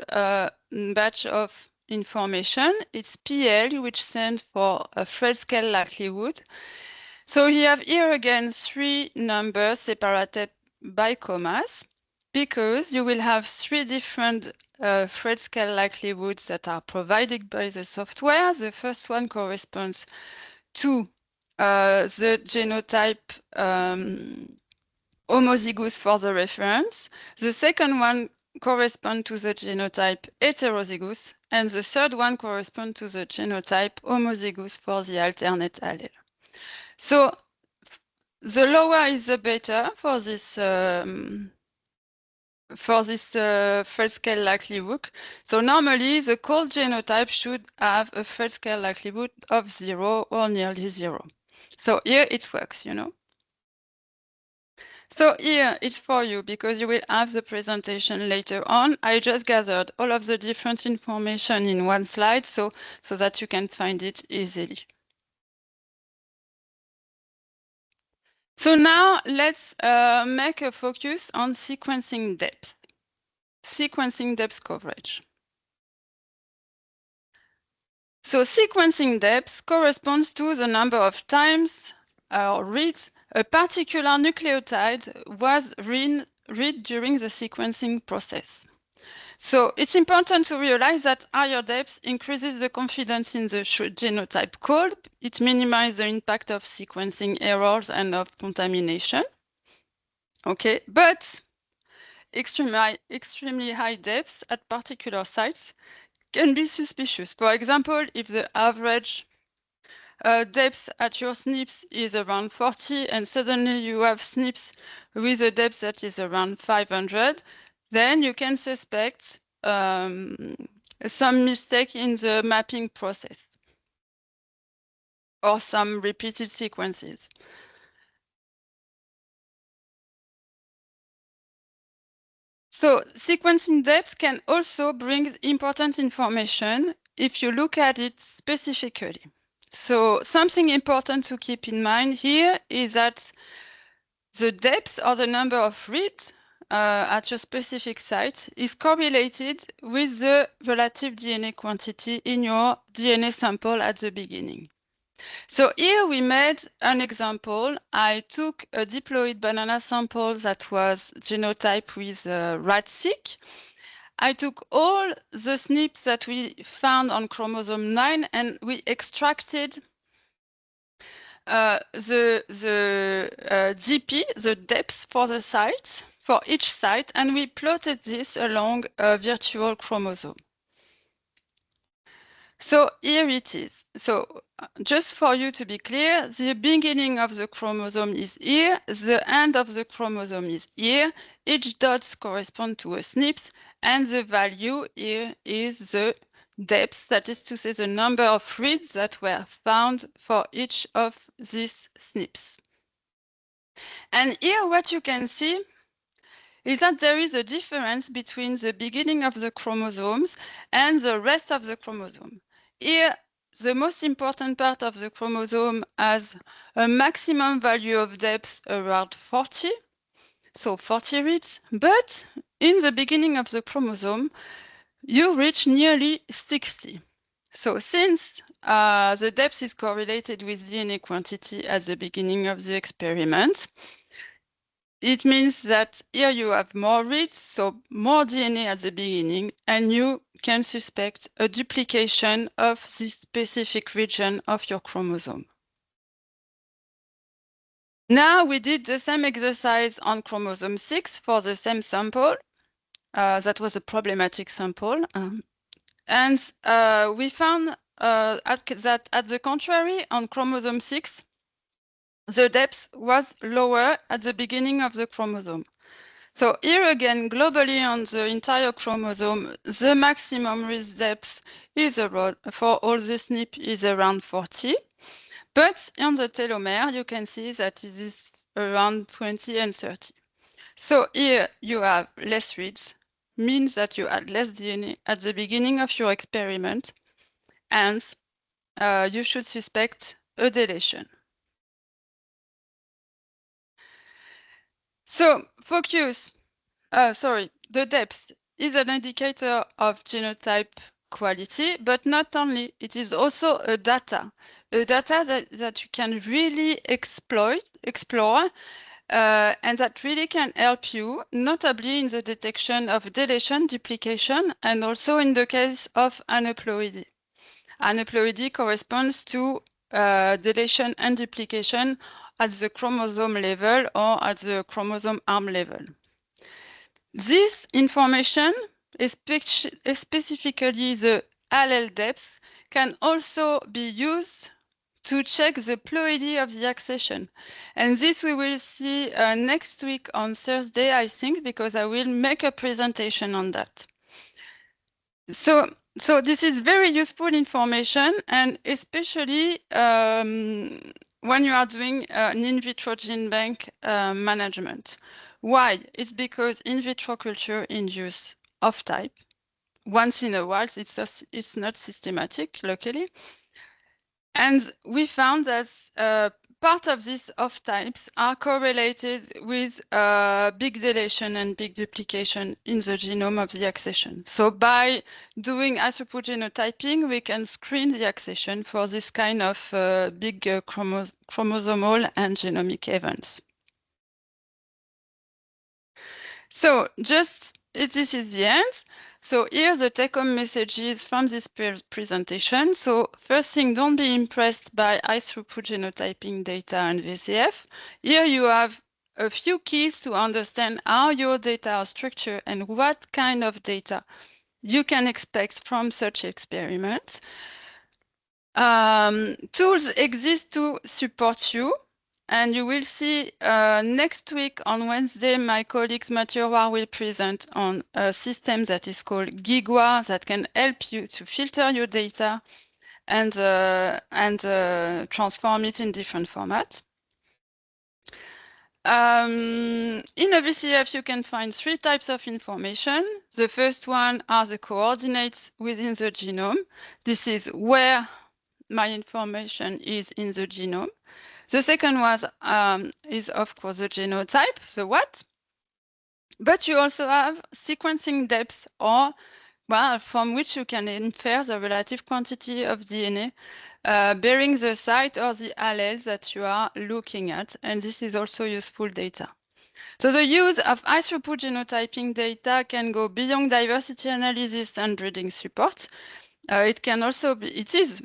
batch of information. It's PL, which stands for Phred scale likelihood. So you have here again 3 numbers separated by commas, because you will have 3 different Phred scale likelihoods that are provided by the software. The first one corresponds to the genotype homozygous for the reference. The second one corresponds to the genotype heterozygous, and the third one corresponds to the genotype homozygous for the alternate allele. So the lower is the better for this Phred scale likelihood. So normally the cold genotype should have a Phred scale likelihood of 0 or nearly 0. So here it works, you know. So here it's for you because you will have the presentation later on. I just gathered all of the different information in one slide so that you can find it easily. So now let's make a focus on sequencing depth. Sequencing depth coverage. So sequencing depth corresponds to the number of times or reads a particular nucleotide was read during the sequencing process. So it's important to realize that higher depth increases the confidence in the genotype code. It minimizes the impact of sequencing errors and of contamination. Okay, but extremely high depths at particular sites can be suspicious. For example, if the average depth at your SNPs is around 40 and suddenly you have SNPs with a depth that is around 500, then you can suspect some mistake in the mapping process or some repeated sequences. So sequencing depth can also bring important information if you look at it specifically. So something important to keep in mind here is that the depth or the number of reads at your specific site is correlated with the relative DNA quantity in your DNA sample at the beginning. So here we made an example. I took a diploid banana sample that was genotyped with rat-seq. I took all the SNPs that we found on chromosome 9 and we extracted the DP, the depth for the site, for each site, and we plotted this along a virtual chromosome. So here it is. So just for you to be clear, the beginning of the chromosome is here, the end of the chromosome is here, each dots correspond to a SNPs, and the value here is the depth, that is to say the number of reads that were found for each of these SNPs. And here what you can see is that there is a difference between the beginning of the chromosomes and the rest of the chromosome. Here, the most important part of the chromosome has a maximum value of depth around 40, so 40 reads, but in the beginning of the chromosome, you reach nearly 60. So since the depth is correlated with DNA quantity at the beginning of the experiment, it means that here you have more reads, so more DNA at the beginning, and you can suspect a duplication of this specific region of your chromosome. Now we did the same exercise on chromosome 6 for the same sample. That was a problematic sample. And we found that at the contrary, on chromosome 6, the depth was lower at the beginning of the chromosome. So here again, globally on the entire chromosome, the maximum read depth is around, for all the SNP is around 40. But on the telomere, you can see that it is around 20 and 30. So here you have less reads, means that you had less DNA at the beginning of your experiment, and you should suspect a deletion. So focus, the depth is an indicator of genotype quality, but not only, it is also a data that you can really explore, and that really can help you, notably in the detection of deletion, duplication, and also in the case of aneuploidy. Aneuploidy corresponds to deletion and duplication at the chromosome level or at the chromosome arm level. This information, specifically the allele depth, can also be used to check the ploidy of the accession. And this we will see next week on Thursday, I think, because I will make a presentation on that. So this is very useful information, and especially when you are doing an in vitro gene bank management. Why? It's because in vitro culture induce off-type. Once in a while, it's not systematic locally. And we found that part of these off-types are correlated with big deletion and big duplication in the genome of the accession. So by doing high-throughput genotyping, we can screen the accession for this kind of big chromosomal and genomic events. So this is the end. So here the take-home messages from this presentation. So first thing, don't be impressed by high-throughput genotyping data and VCF. Here you have a few keys to understand how your data are structured and what kind of data you can expect from such experiments. Tools exist to support you, and you will see next week on Wednesday, my colleagues Mathieu Roy will present on a system that is called GigWar that can help you to filter your data and transform it in different formats. In a VCF, you can find 3 types of information. The first one are the coordinates within the genome. This is where my information is in the genome. The second one is, of course, the genotype, the what. But you also have sequencing depth, or well, from which you can infer the relative quantity of DNA bearing the site or the alleles that you are looking at. And this is also useful data. So the use of high-throughput genotyping data can go beyond diversity analysis and breeding support. It is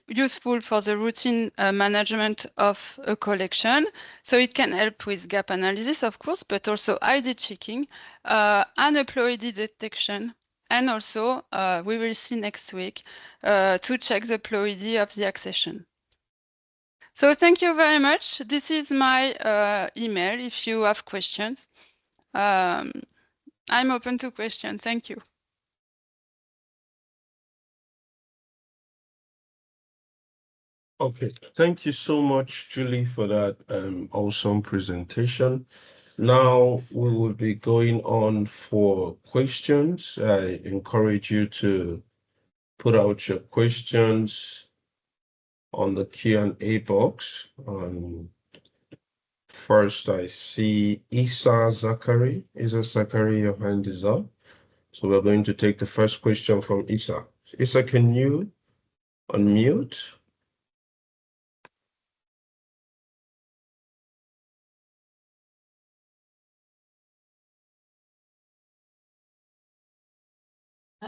useful for the routine management of a collection. So it can help with gap analysis, of course, but also ID checking, aneuploidy detection, and also we will see next week to check the ploidy of the accession. So thank you very much. This is my email if you have questions. I'm open to questions. Thank you. Okay, thank you so much, Julie, for that awesome presentation. Now we will be going on for questions. I encourage you to put out your questions on the Q&A box. First, I see Isa Zachary. Isa Zachary, your hand is up. So we're going to take the first question from Isa. Isa, can you unmute?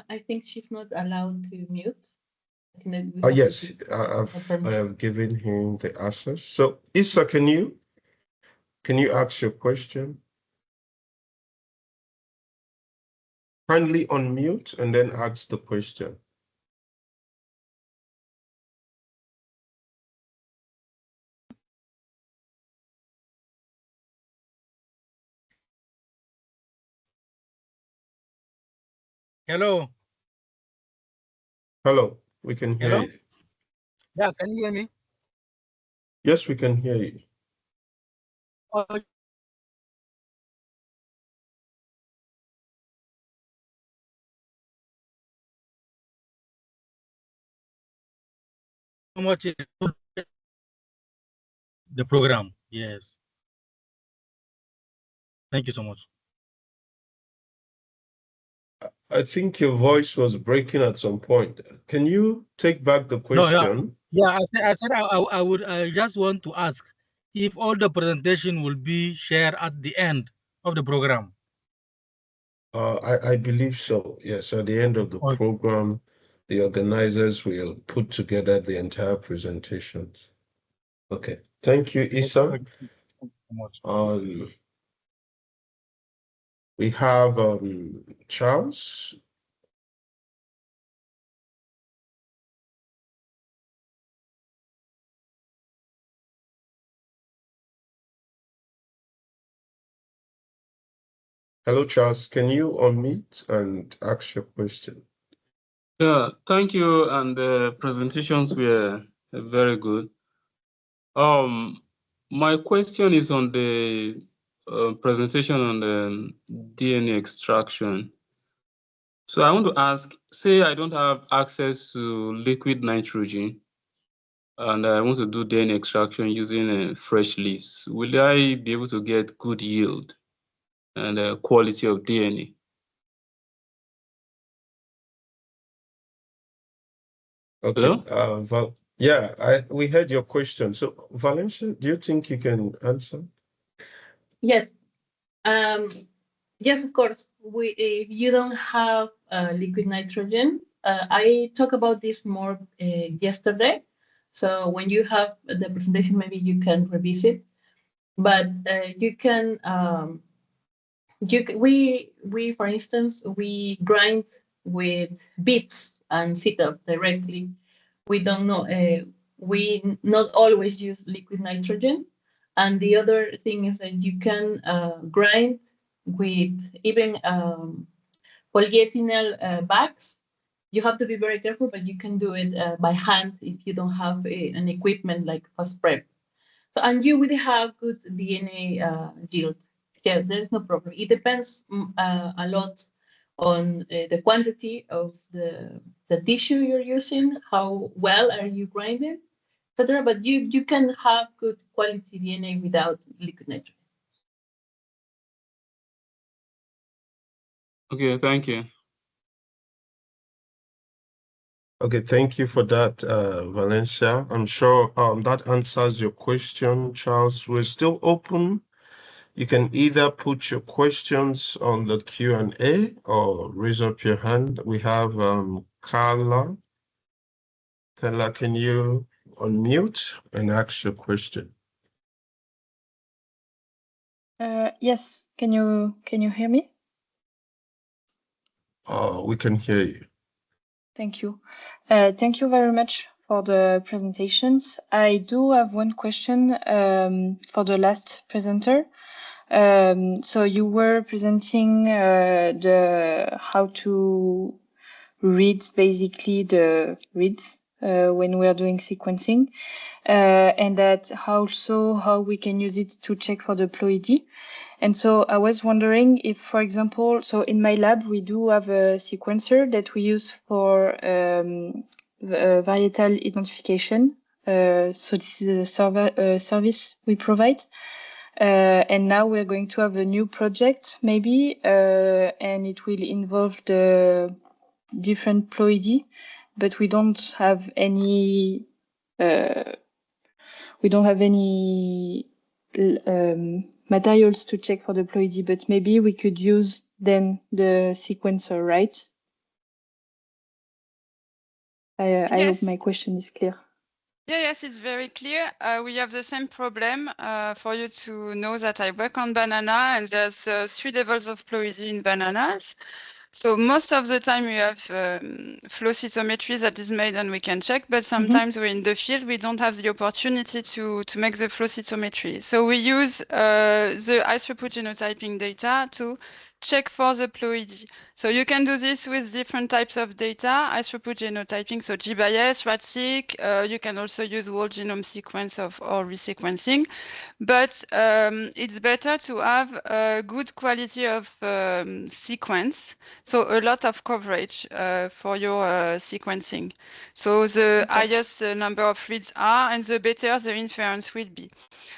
I think she's not allowed to mute. Yes, I have given him the access. So Isa, can you ask your question? Kindly unmute and then ask the question. Hello. Hello, we can hear you. Yeah, can you hear me? Yes, we can hear you. So much the program. Yes. Thank you so much. I think your voice was breaking at some point. Can you take back the question? No, yeah, I said I just want to ask if all the presentation will be shared at the end of the program. I believe so. Yes, at the end of the program, the organizers will put together the entire presentations. Okay, thank you, Isa. Thank you so much. We have Charles. Hello, Charles. Can you unmute and ask your question? Yeah, thank you. And the presentations were very good. My question is on the presentation on the DNA extraction. So I want to ask, say I don't have access to liquid nitrogen, and I want to do DNA extraction using fresh leaves. Will I be able to get good yield and quality of DNA? Okay. Hello? We heard your question. So, Valencia, do you think you can answer? Yes. Yes, of course. If you don't have liquid nitrogen, I talked about this more yesterday. So when you have the presentation, maybe you can revisit. But you can, we for instance, we grind with bits and setup directly. We don't know. We not always use liquid nitrogen. And the other thing is that you can grind with even polyethyl bags. You have to be very careful, but you can do it by hand if you don't have an equipment like fast prep. So, and you will have good DNA yield. Yeah, there's no problem. It depends a lot on the quantity of the tissue you're using, how well are you grinding, etc. But you can have good quality DNA without liquid nitrogen. Okay, thank you. Okay, thank you for that, Valencia. I'm sure that answers your question, Charles. We're still open. You can either put your questions on the Q&A or raise up your hand. We have Carla. Carla, can you unmute and ask your question? Yes. Can you hear me? We can hear you. Thank you. Thank you very much for the presentations. I do have one question for the last presenter. So you were presenting how to read basically the reads when we are doing sequencing, and that also how we can use it to check for the ploidy. And so I was wondering if, for example, so in my lab, we do have a sequencer that we use for varietal identification. So this is a service we provide. And now we're going to have a new project, maybe, and it will involve the different ploidy, but we don't have any materials to check for the ploidy, but maybe we could use then the sequencer, right? I hope my question is clear. Yeah, yes, it's very clear. We have the same problem. For you to know that I work on banana, and there's 3 levels of ploidy in bananas. So most of the time we have flow cytometry that is made and we can check, but sometimes we're in the field, we don't have the opportunity to make the flow cytometry. So we use the high throughput genotyping data to check for the ploidy. So you can do this with different types of data, high throughput genotyping, so GBIS, RAT-seq. You can also use whole genome sequence or resequencing. But it's better to have a good quality of sequence, so a lot of coverage for your sequencing. So the highest number of reads are, and the better the inference will be.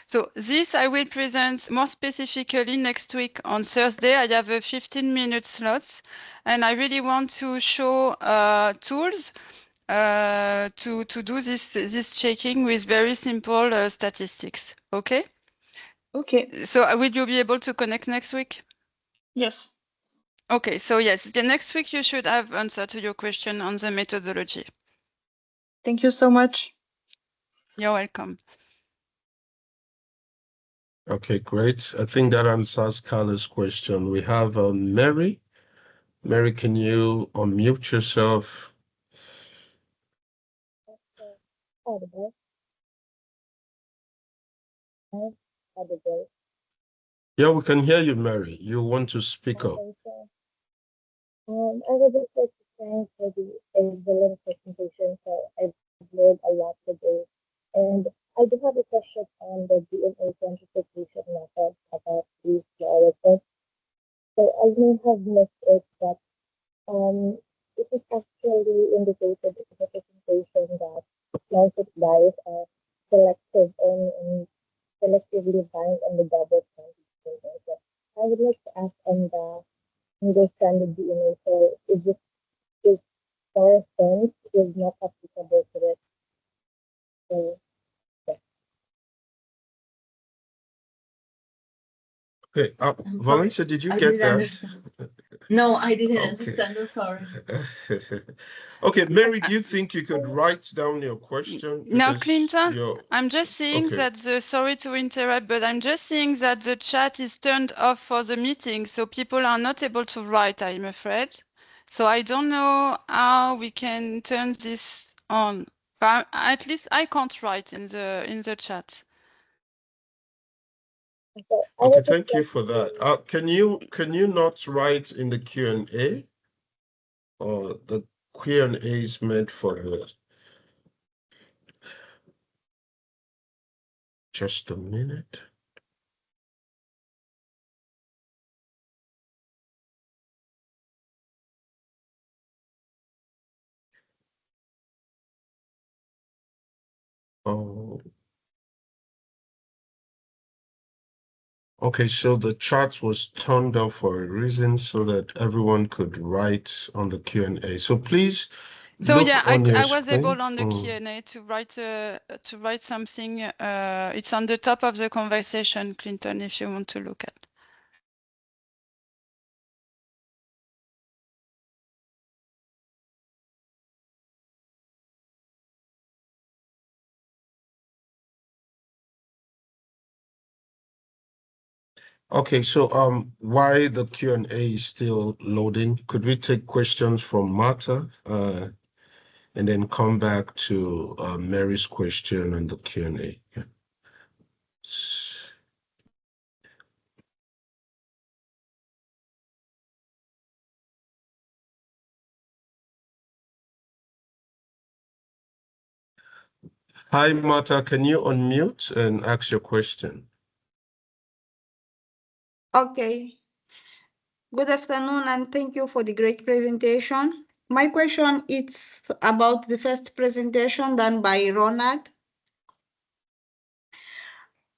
So this I will present more specifically next week on Thursday. I have a 15-minute slot, and I really want to show tools to do this checking with very simple statistics. Okay? Okay. So will you be able to connect next week? Yes. Okay, so yes, the next week you should have answer to your question on the methodology. Thank you so much. You're welcome. Okay, great. I think that answers Carla's question. We have Mary. Mary, can you unmute yourself? Audible. Yeah, we can hear you, Mary. You want to speak up. I would just like to thank for the excellent presentation. So I've learned a lot today. And I do have a question on the DNA quantification method about these fluorescents. So I may have missed it, but it is actually indicated in the presentation that fluorescent dyes are selective and selectively bind on the double stranded DNA. So I would like to ask on the single stranded DNA. So is fluorescence is not applicable to it. So Okay, Valencia, did you get that? No, I didn't understand. I'm sorry. Okay, Mary, do you think you could write down your question? No, Clinton, I'm just seeing that sorry to interrupt, but I'm just seeing that the chat is turned off for the meeting, so people are not able to write, I'm afraid. So I don't know how we can turn this on. But at least I can't write in the chat. Okay, thank you for that. Can you not write in the Q&A? Or the Q&A is meant for just a minute. Oh. Okay, so the chat was turned off for a reason so that everyone could write on the Q&A. So please So look yeah, on your I was screen. able on the Q&A to write something. It's on the top of the conversation, Clinton, if you want to look at. Okay, so while the Q&A is still loading, could we take questions from Martha and then come back to Mary's question and the Q&A? Yeah. Hi, Martha, can you unmute and ask your question? Okay. Good afternoon, and thank you for the great presentation. My question is about the first presentation done by Ronald.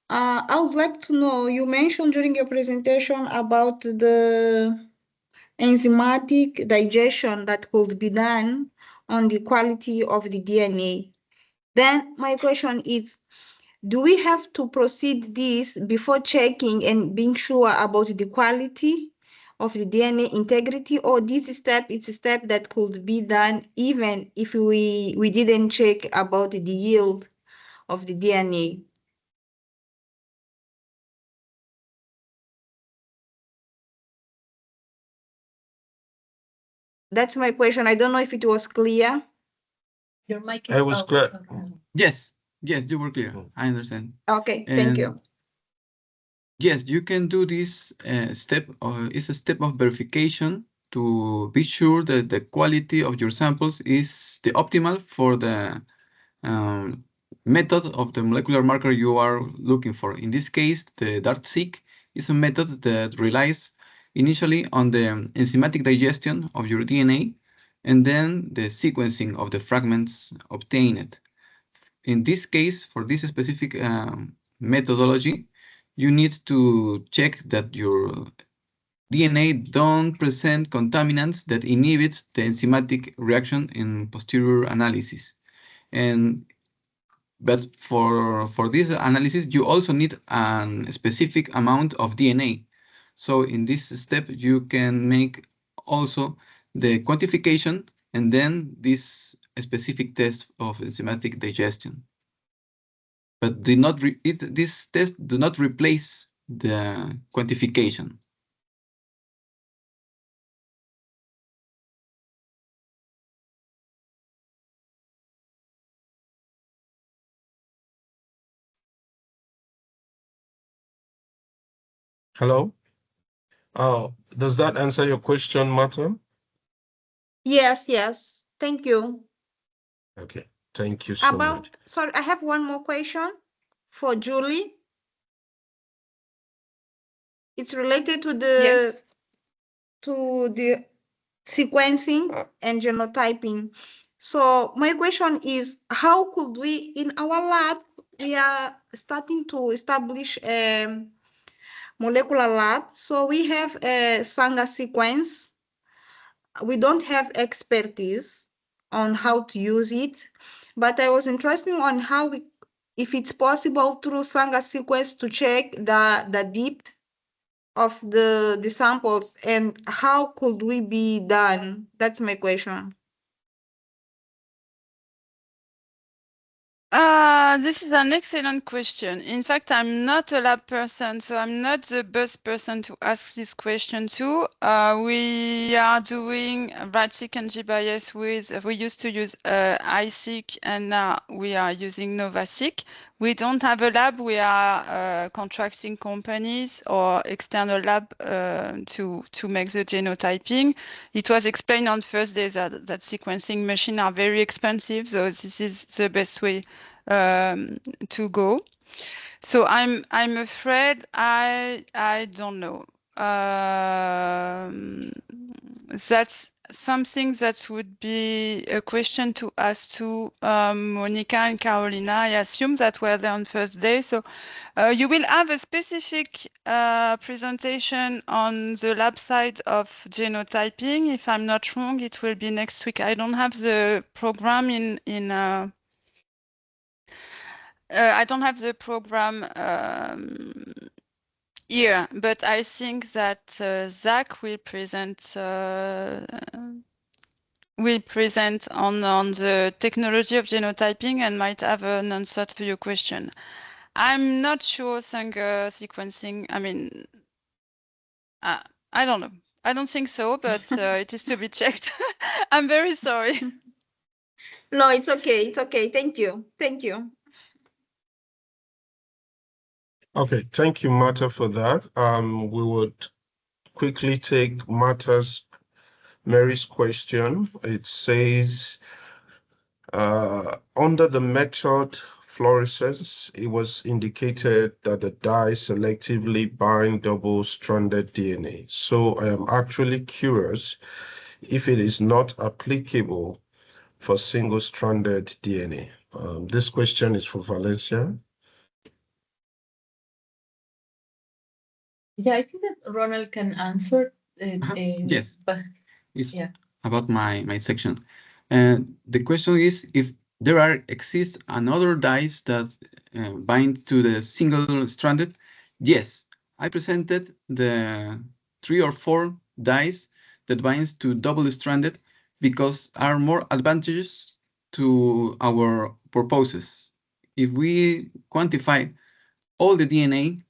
I would like to know, you mentioned during your presentation about the enzymatic digestion that could be done on the quality of the DNA. Then my question is, do we have to proceed this before checking and being sure about the quality of the DNA integrity, or this step, it's a step that could be done even if we didn't check about the yield of the DNA? That's my question. I don't know if it was clear. Your mic is I was clear. Yes, you were clear. I understand. Okay, thank you. Yes, you can do this step. It's a step of verification to be sure that the quality of your samples is the optimal for the method of the molecular marker you are looking for. In this case, the DART-seq is a method that relies initially on the enzymatic digestion of your DNA and then the sequencing of the fragments obtained. In this case, for this specific methodology, you need to check that your DNA don't present contaminants that inhibit the enzymatic reaction in posterior analysis. But for this analysis, you also need a specific amount of DNA. So in this step, you can make also the quantification and then this specific test of enzymatic digestion. But this test do not replace the quantification. Hello? Does that answer your question, Martha? Yes. Thank you. Okay, thank you so much. Sorry, I have one more question for Julie. It's related to the sequencing and genotyping. So my question is, how could we, in our lab, we are starting to establish a molecular lab. So we have a Sanger sequence. We don't have expertise on how to use it, but I was interested on how if it's possible through Sanger sequence to check the depth of the samples, and how could we be done? That's my question. This is an excellent question. In fact, I'm not a lab person, so I'm not the best person to ask this question to. We are doing RADSeq and GBIS with, we used to use iSeq, and now we are using NovaSeq. We don't have a lab. We are contracting companies or external lab to make the genotyping. It was explained on first day that sequencing machines are very expensive, so this is the best way to go. So I'm afraid I don't know. That's something that would be a question to ask to Monica and Carolina. I assume that were there on first day. So you will have a specific presentation on the lab side of genotyping. If I'm not wrong, it will be next week. I don't have the program I don't have the program here, but I think that Zach will present on the technology of genotyping and might have an answer to your question. I'm not sure Sanger sequencing. I mean, I don't know. I don't think so, but it is to be checked. I'm very sorry. No, it's okay. It's okay. Thank you. Thank you. Okay, thank you, Marta, for that. We would quickly take Mary's question. It says, under the method fluorescence, it was indicated that the dye selectively bind double-stranded DNA. So I am actually curious if it is not applicable for single-stranded DNA. This question is for Valencia. Yeah, I think that Ronald can answer. Yes, but it's yeah. about my section. The question is if there exists another dyes that bind to the single-stranded. Yes, I presented the 3 or 4 dyes that binds to double-stranded because are more advantageous to our purposes. If we quantify all the DNA,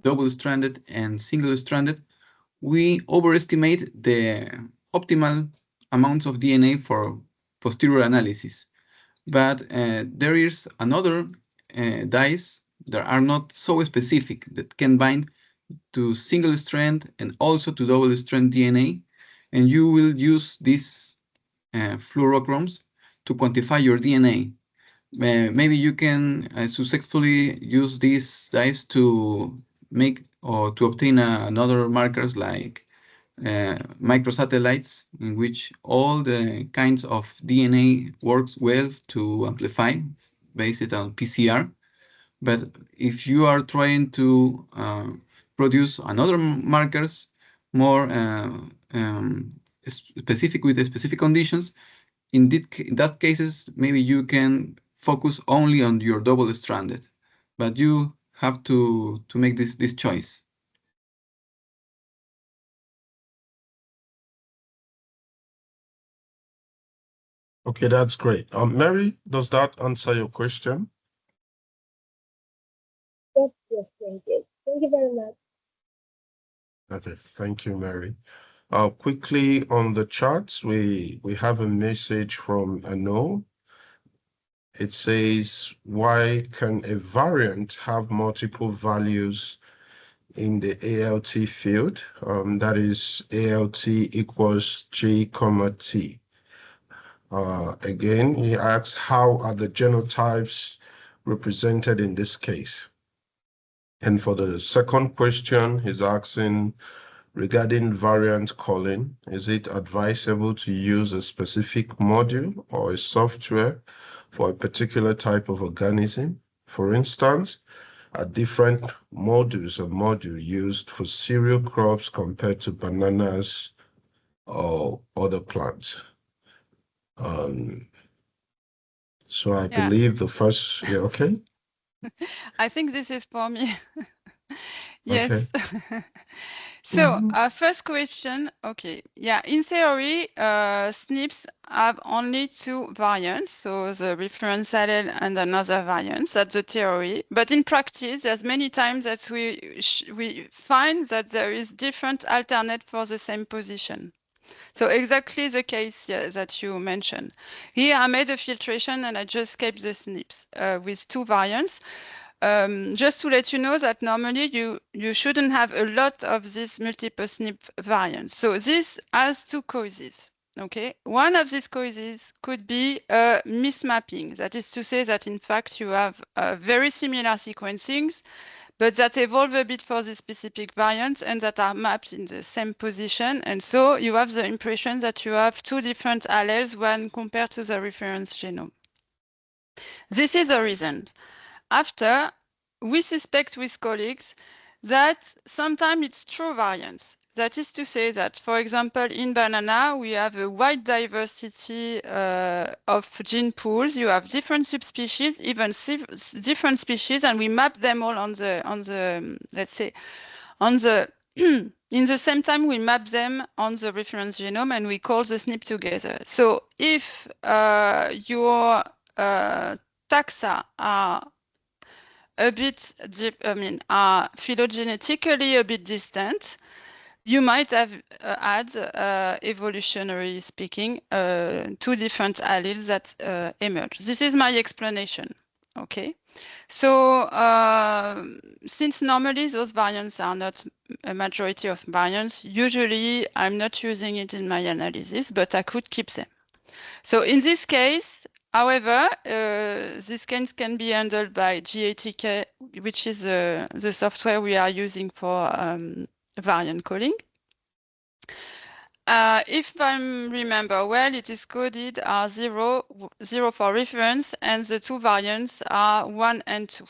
double-stranded and single-stranded, we overestimate the optimal amounts of DNA for posterior analysis. But there is another dyes that are not so specific that can bind to single strand and also to double strand DNA. And you will use these fluorochromes to quantify your DNA. Maybe you can successfully use these dyes to make or to obtain another markers like microsatellites, in which all the kinds of DNA works well to amplify based on PCR. But if you are trying to produce another markers more specific with the specific conditions, in that cases, maybe you can focus only on your double-stranded, but you have to make this choice. Okay, that's great. Mary, does that answer your question? Yes, yes, thank you. Thank you very much. Okay, thank you, Mary. Quickly on the charts, we have a message from Ano. It says, why can a variant have multiple values in the ALT field? That is ALT equals G, T. Again, he asks, how are the genotypes represented in this case? And for the second question, he's asking, regarding variant calling, is it advisable to use a specific module or a software for a particular type of organism? For instance, are different modules or module used for cereal crops compared to bananas or other plants? So I believe the first, yeah, okay. I think this is for me. Yes. Okay. So, first question, okay. Yeah, in theory, SNPs have only two variants, so the reference allele and another variant, that's the theory. But in practice, there's many times that we find that there is different alternate for the same position. So exactly the case that you mentioned. Here I made a filtration and I just kept the SNPs with two variants. Just to let you know that normally you shouldn't have a lot of these multiple SNP variants. So this has two causes. Okay, one of these causes could be a mismapping. That is to say that in fact you have very similar sequencings, but that evolve a bit for the specific variants and that are mapped in the same position. And so you have the impression that you have two different alleles when compared to the reference genome. This is the reason. After, we suspect with colleagues that sometimes it's true variance. That is to say that, for example, in banana, we have a wide diversity of gene pools. You have different subspecies, even different species, and we map them all on the let's say, on the in the same time, we map them on the reference genome and we call the SNP together. So if your taxa are a bit, are phylogenetically a bit distant, you might have had, evolutionary speaking, two different alleles that emerge. This is my explanation, okay? So since normally those variants are not a majority of variants, usually I'm not using it in my analysis, but I could keep them. So in this case, however, this case can be handled by GATK, which is the software we are using for variant calling. If I remember well, it is coded as 0 for reference, and the two variants are 1 and 2.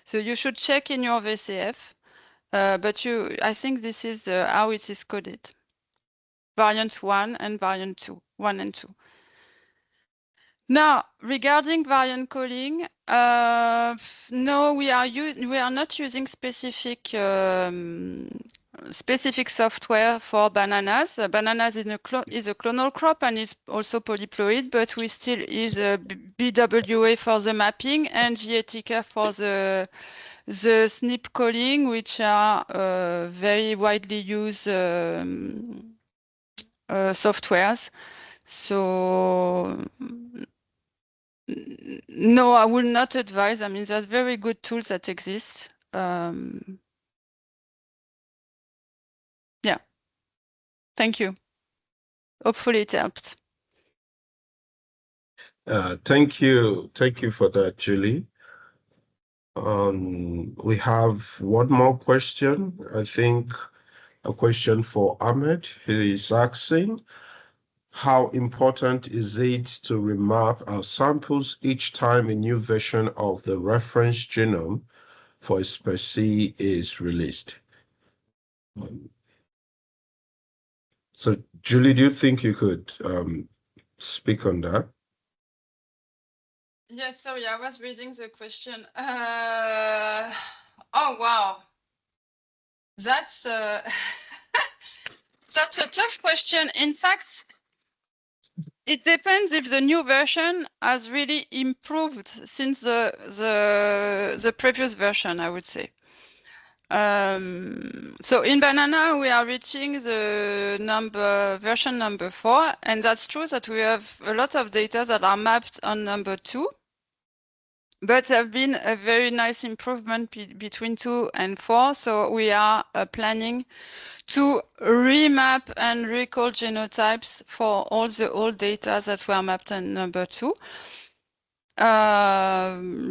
So you should check in your VCF, but I think this is how it is coded. Variant 1 and variant 2, 1 and 2. Now, regarding variant calling, no, we are not using specific software for bananas. Bananas is a clonal crop and is also polyploid, but we still use BWA for the mapping and GATK for the SNP calling, which are very widely used softwares. So no, I will not advise. I mean, there's very good tools that exist. Yeah. Thank you. Hopefully it helped. Thank you for that, Julie. We have one more question. I think a question for Ahmed. He is asking, how important is it to remap our samples each time a new version of the reference genome for a species is released? So, Julie, do you think you could speak on that? Yes, sorry, I was reading the question. Oh, wow. That's that's a tough question. In fact, it depends if the new version has really improved since the previous version, I would say. So in banana, we are reaching the version number 4, and that's true that we have a lot of data that are mapped on number 2. But there have been a very nice improvement between 2 and 4. So we are planning to remap and recall genotypes for all the old data that were mapped on number 2.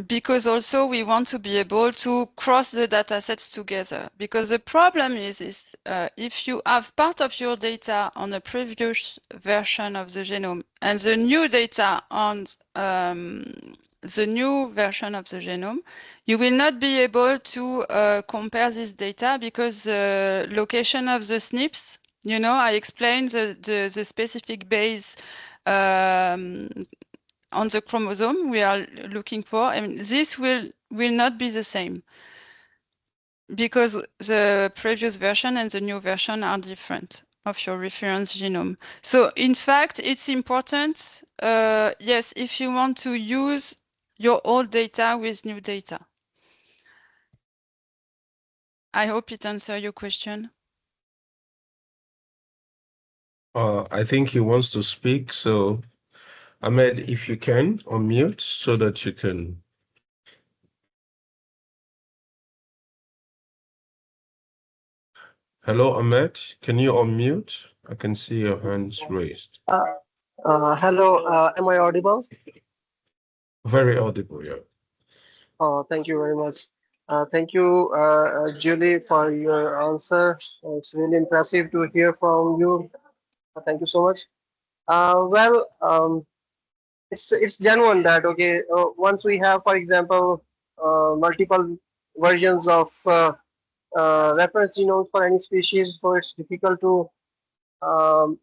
Because also we want to be able to cross the data sets together. Because the problem is if you have part of your data on a previous version of the genome and the new data on the new version of the genome, you will not be able to compare this data because the location of the SNPs, you know, I explained the specific base on the chromosome we are looking for. I mean, this will not be the same. because the previous version and the new version are different of your reference genome. So in fact, it's important, yes, if you want to use your old data with new data. I hope it answers your question. I think he wants to speak, so Ahmed, if you can, unmute so that you can. Hello, Ahmed, can you unmute? I can see your hands raised. Hello, am I audible? Very audible, yeah. Thank you very much. Thank you, Julie, for your answer. It's really impressive to hear from you. Thank you so much. It's genuine that okay. Once we have, for example, multiple versions of reference genomes for any species, so it's difficult to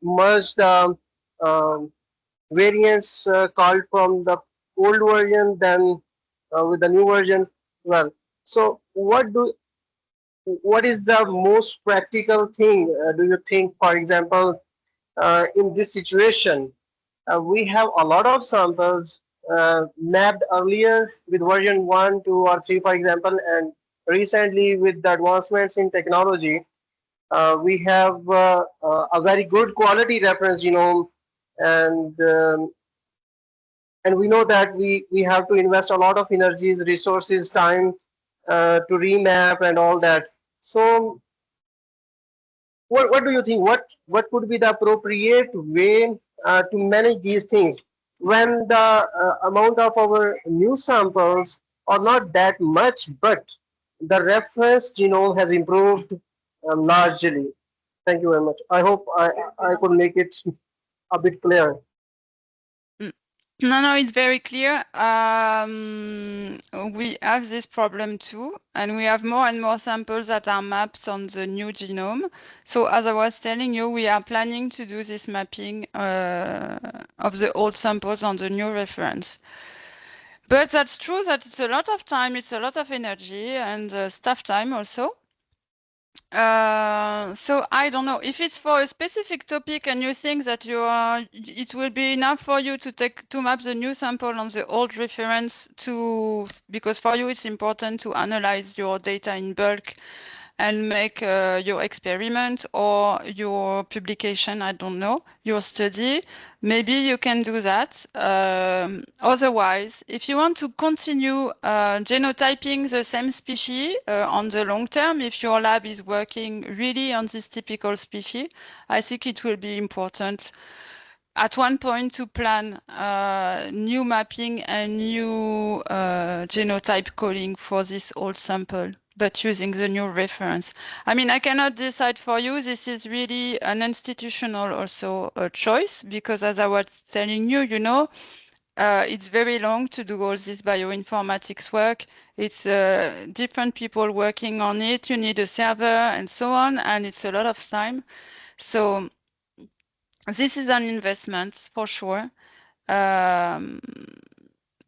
merge the um, variants called from the old version then with the new version. Well, so what is the most practical thing do you think, for example, in this situation we have a lot of samples mapped earlier with version 1, 2 or 3, for example, and recently with the advancements in technology we have a very good quality reference genome, and we know that we have to invest a lot of energies, resources, time to remap and all that. So what do you think, what could be the appropriate way to manage these things when the amount of our new samples are not that much, but the reference genome has improved largely? Thank you very much. I hope I could make it a bit clear. No, it's very clear. We have this problem too, and we have more and more samples that are mapped on the new genome. So as I was telling you, we are planning to do this mapping of the old samples on the new reference. But that's true that it's a lot of time, it's a lot of energy and staff time also. So I don't know if it's for a specific topic and you think that it will be enough for you to map the new sample on the old reference because for you it's important to analyze your data in bulk and make your experiment or your publication, I don't know, your study, maybe you can do that. Otherwise, if you want to continue genotyping the same species on the long term, if your lab is working really on this typical species, I think it will be important at one point to plan new mapping and new genotype calling for this old sample, but using the new reference. I mean, I cannot decide for you. This is really an institutional also choice, because as I was telling you, it's very long to do all this bioinformatics work. It's different people working on it. You need a server and so on, and it's a lot of time. So this is an investment for sure.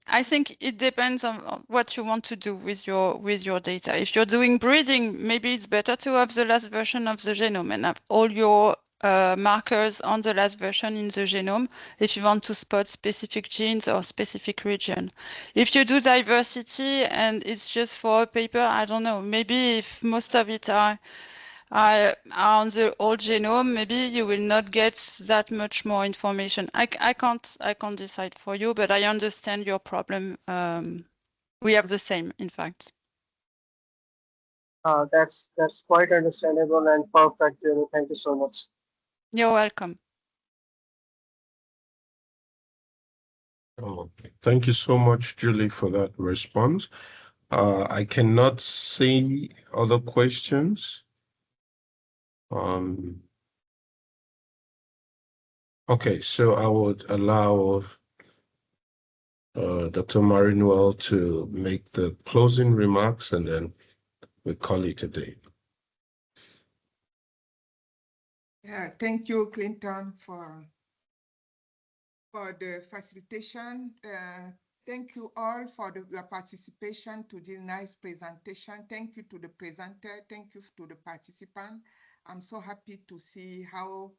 I think it depends on what you want to do with your data. If you're doing breeding, maybe it's better to have the last version of the genome and have all your markers on the last version in the genome if you want to spot specific genes or specific region. If you do diversity and it's just for a paper, I don't know, maybe if most of it are on the old genome, maybe you will not get that much more information. I can't decide for you, but I understand your problem. We have the same, in fact. That's quite understandable and perfect. Thank you so much. You're welcome. Oh, thank you so much, Julie, for that response. I cannot see other questions. Okay, so I would allow Dr. Marinuel to make the closing remarks and then we call it a day. Yeah, thank you, Clinton, for the facilitation. Thank you all for your participation to this nice presentation. Thank you to the presenter. Thank you to the participant. I'm so happy to see how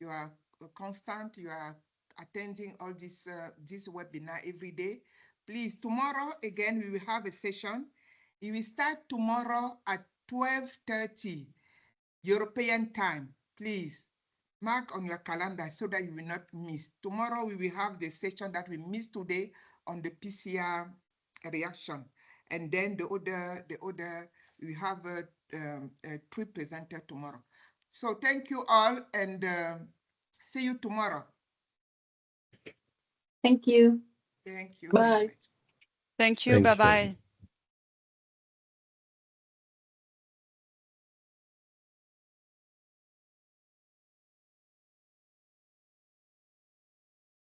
you are constant. You are attending all this webinar every day. Please, tomorrow again, we will have a session. It will start tomorrow at 12:30 European time. Please mark on your calendar so that you will not miss. Tomorrow we will have the session that we missed today on the PCR reaction. And then the other we have a three presenter tomorrow. So thank you all and see you tomorrow. Thank you. Thank you Bye. very much. Thank you. Bye-bye.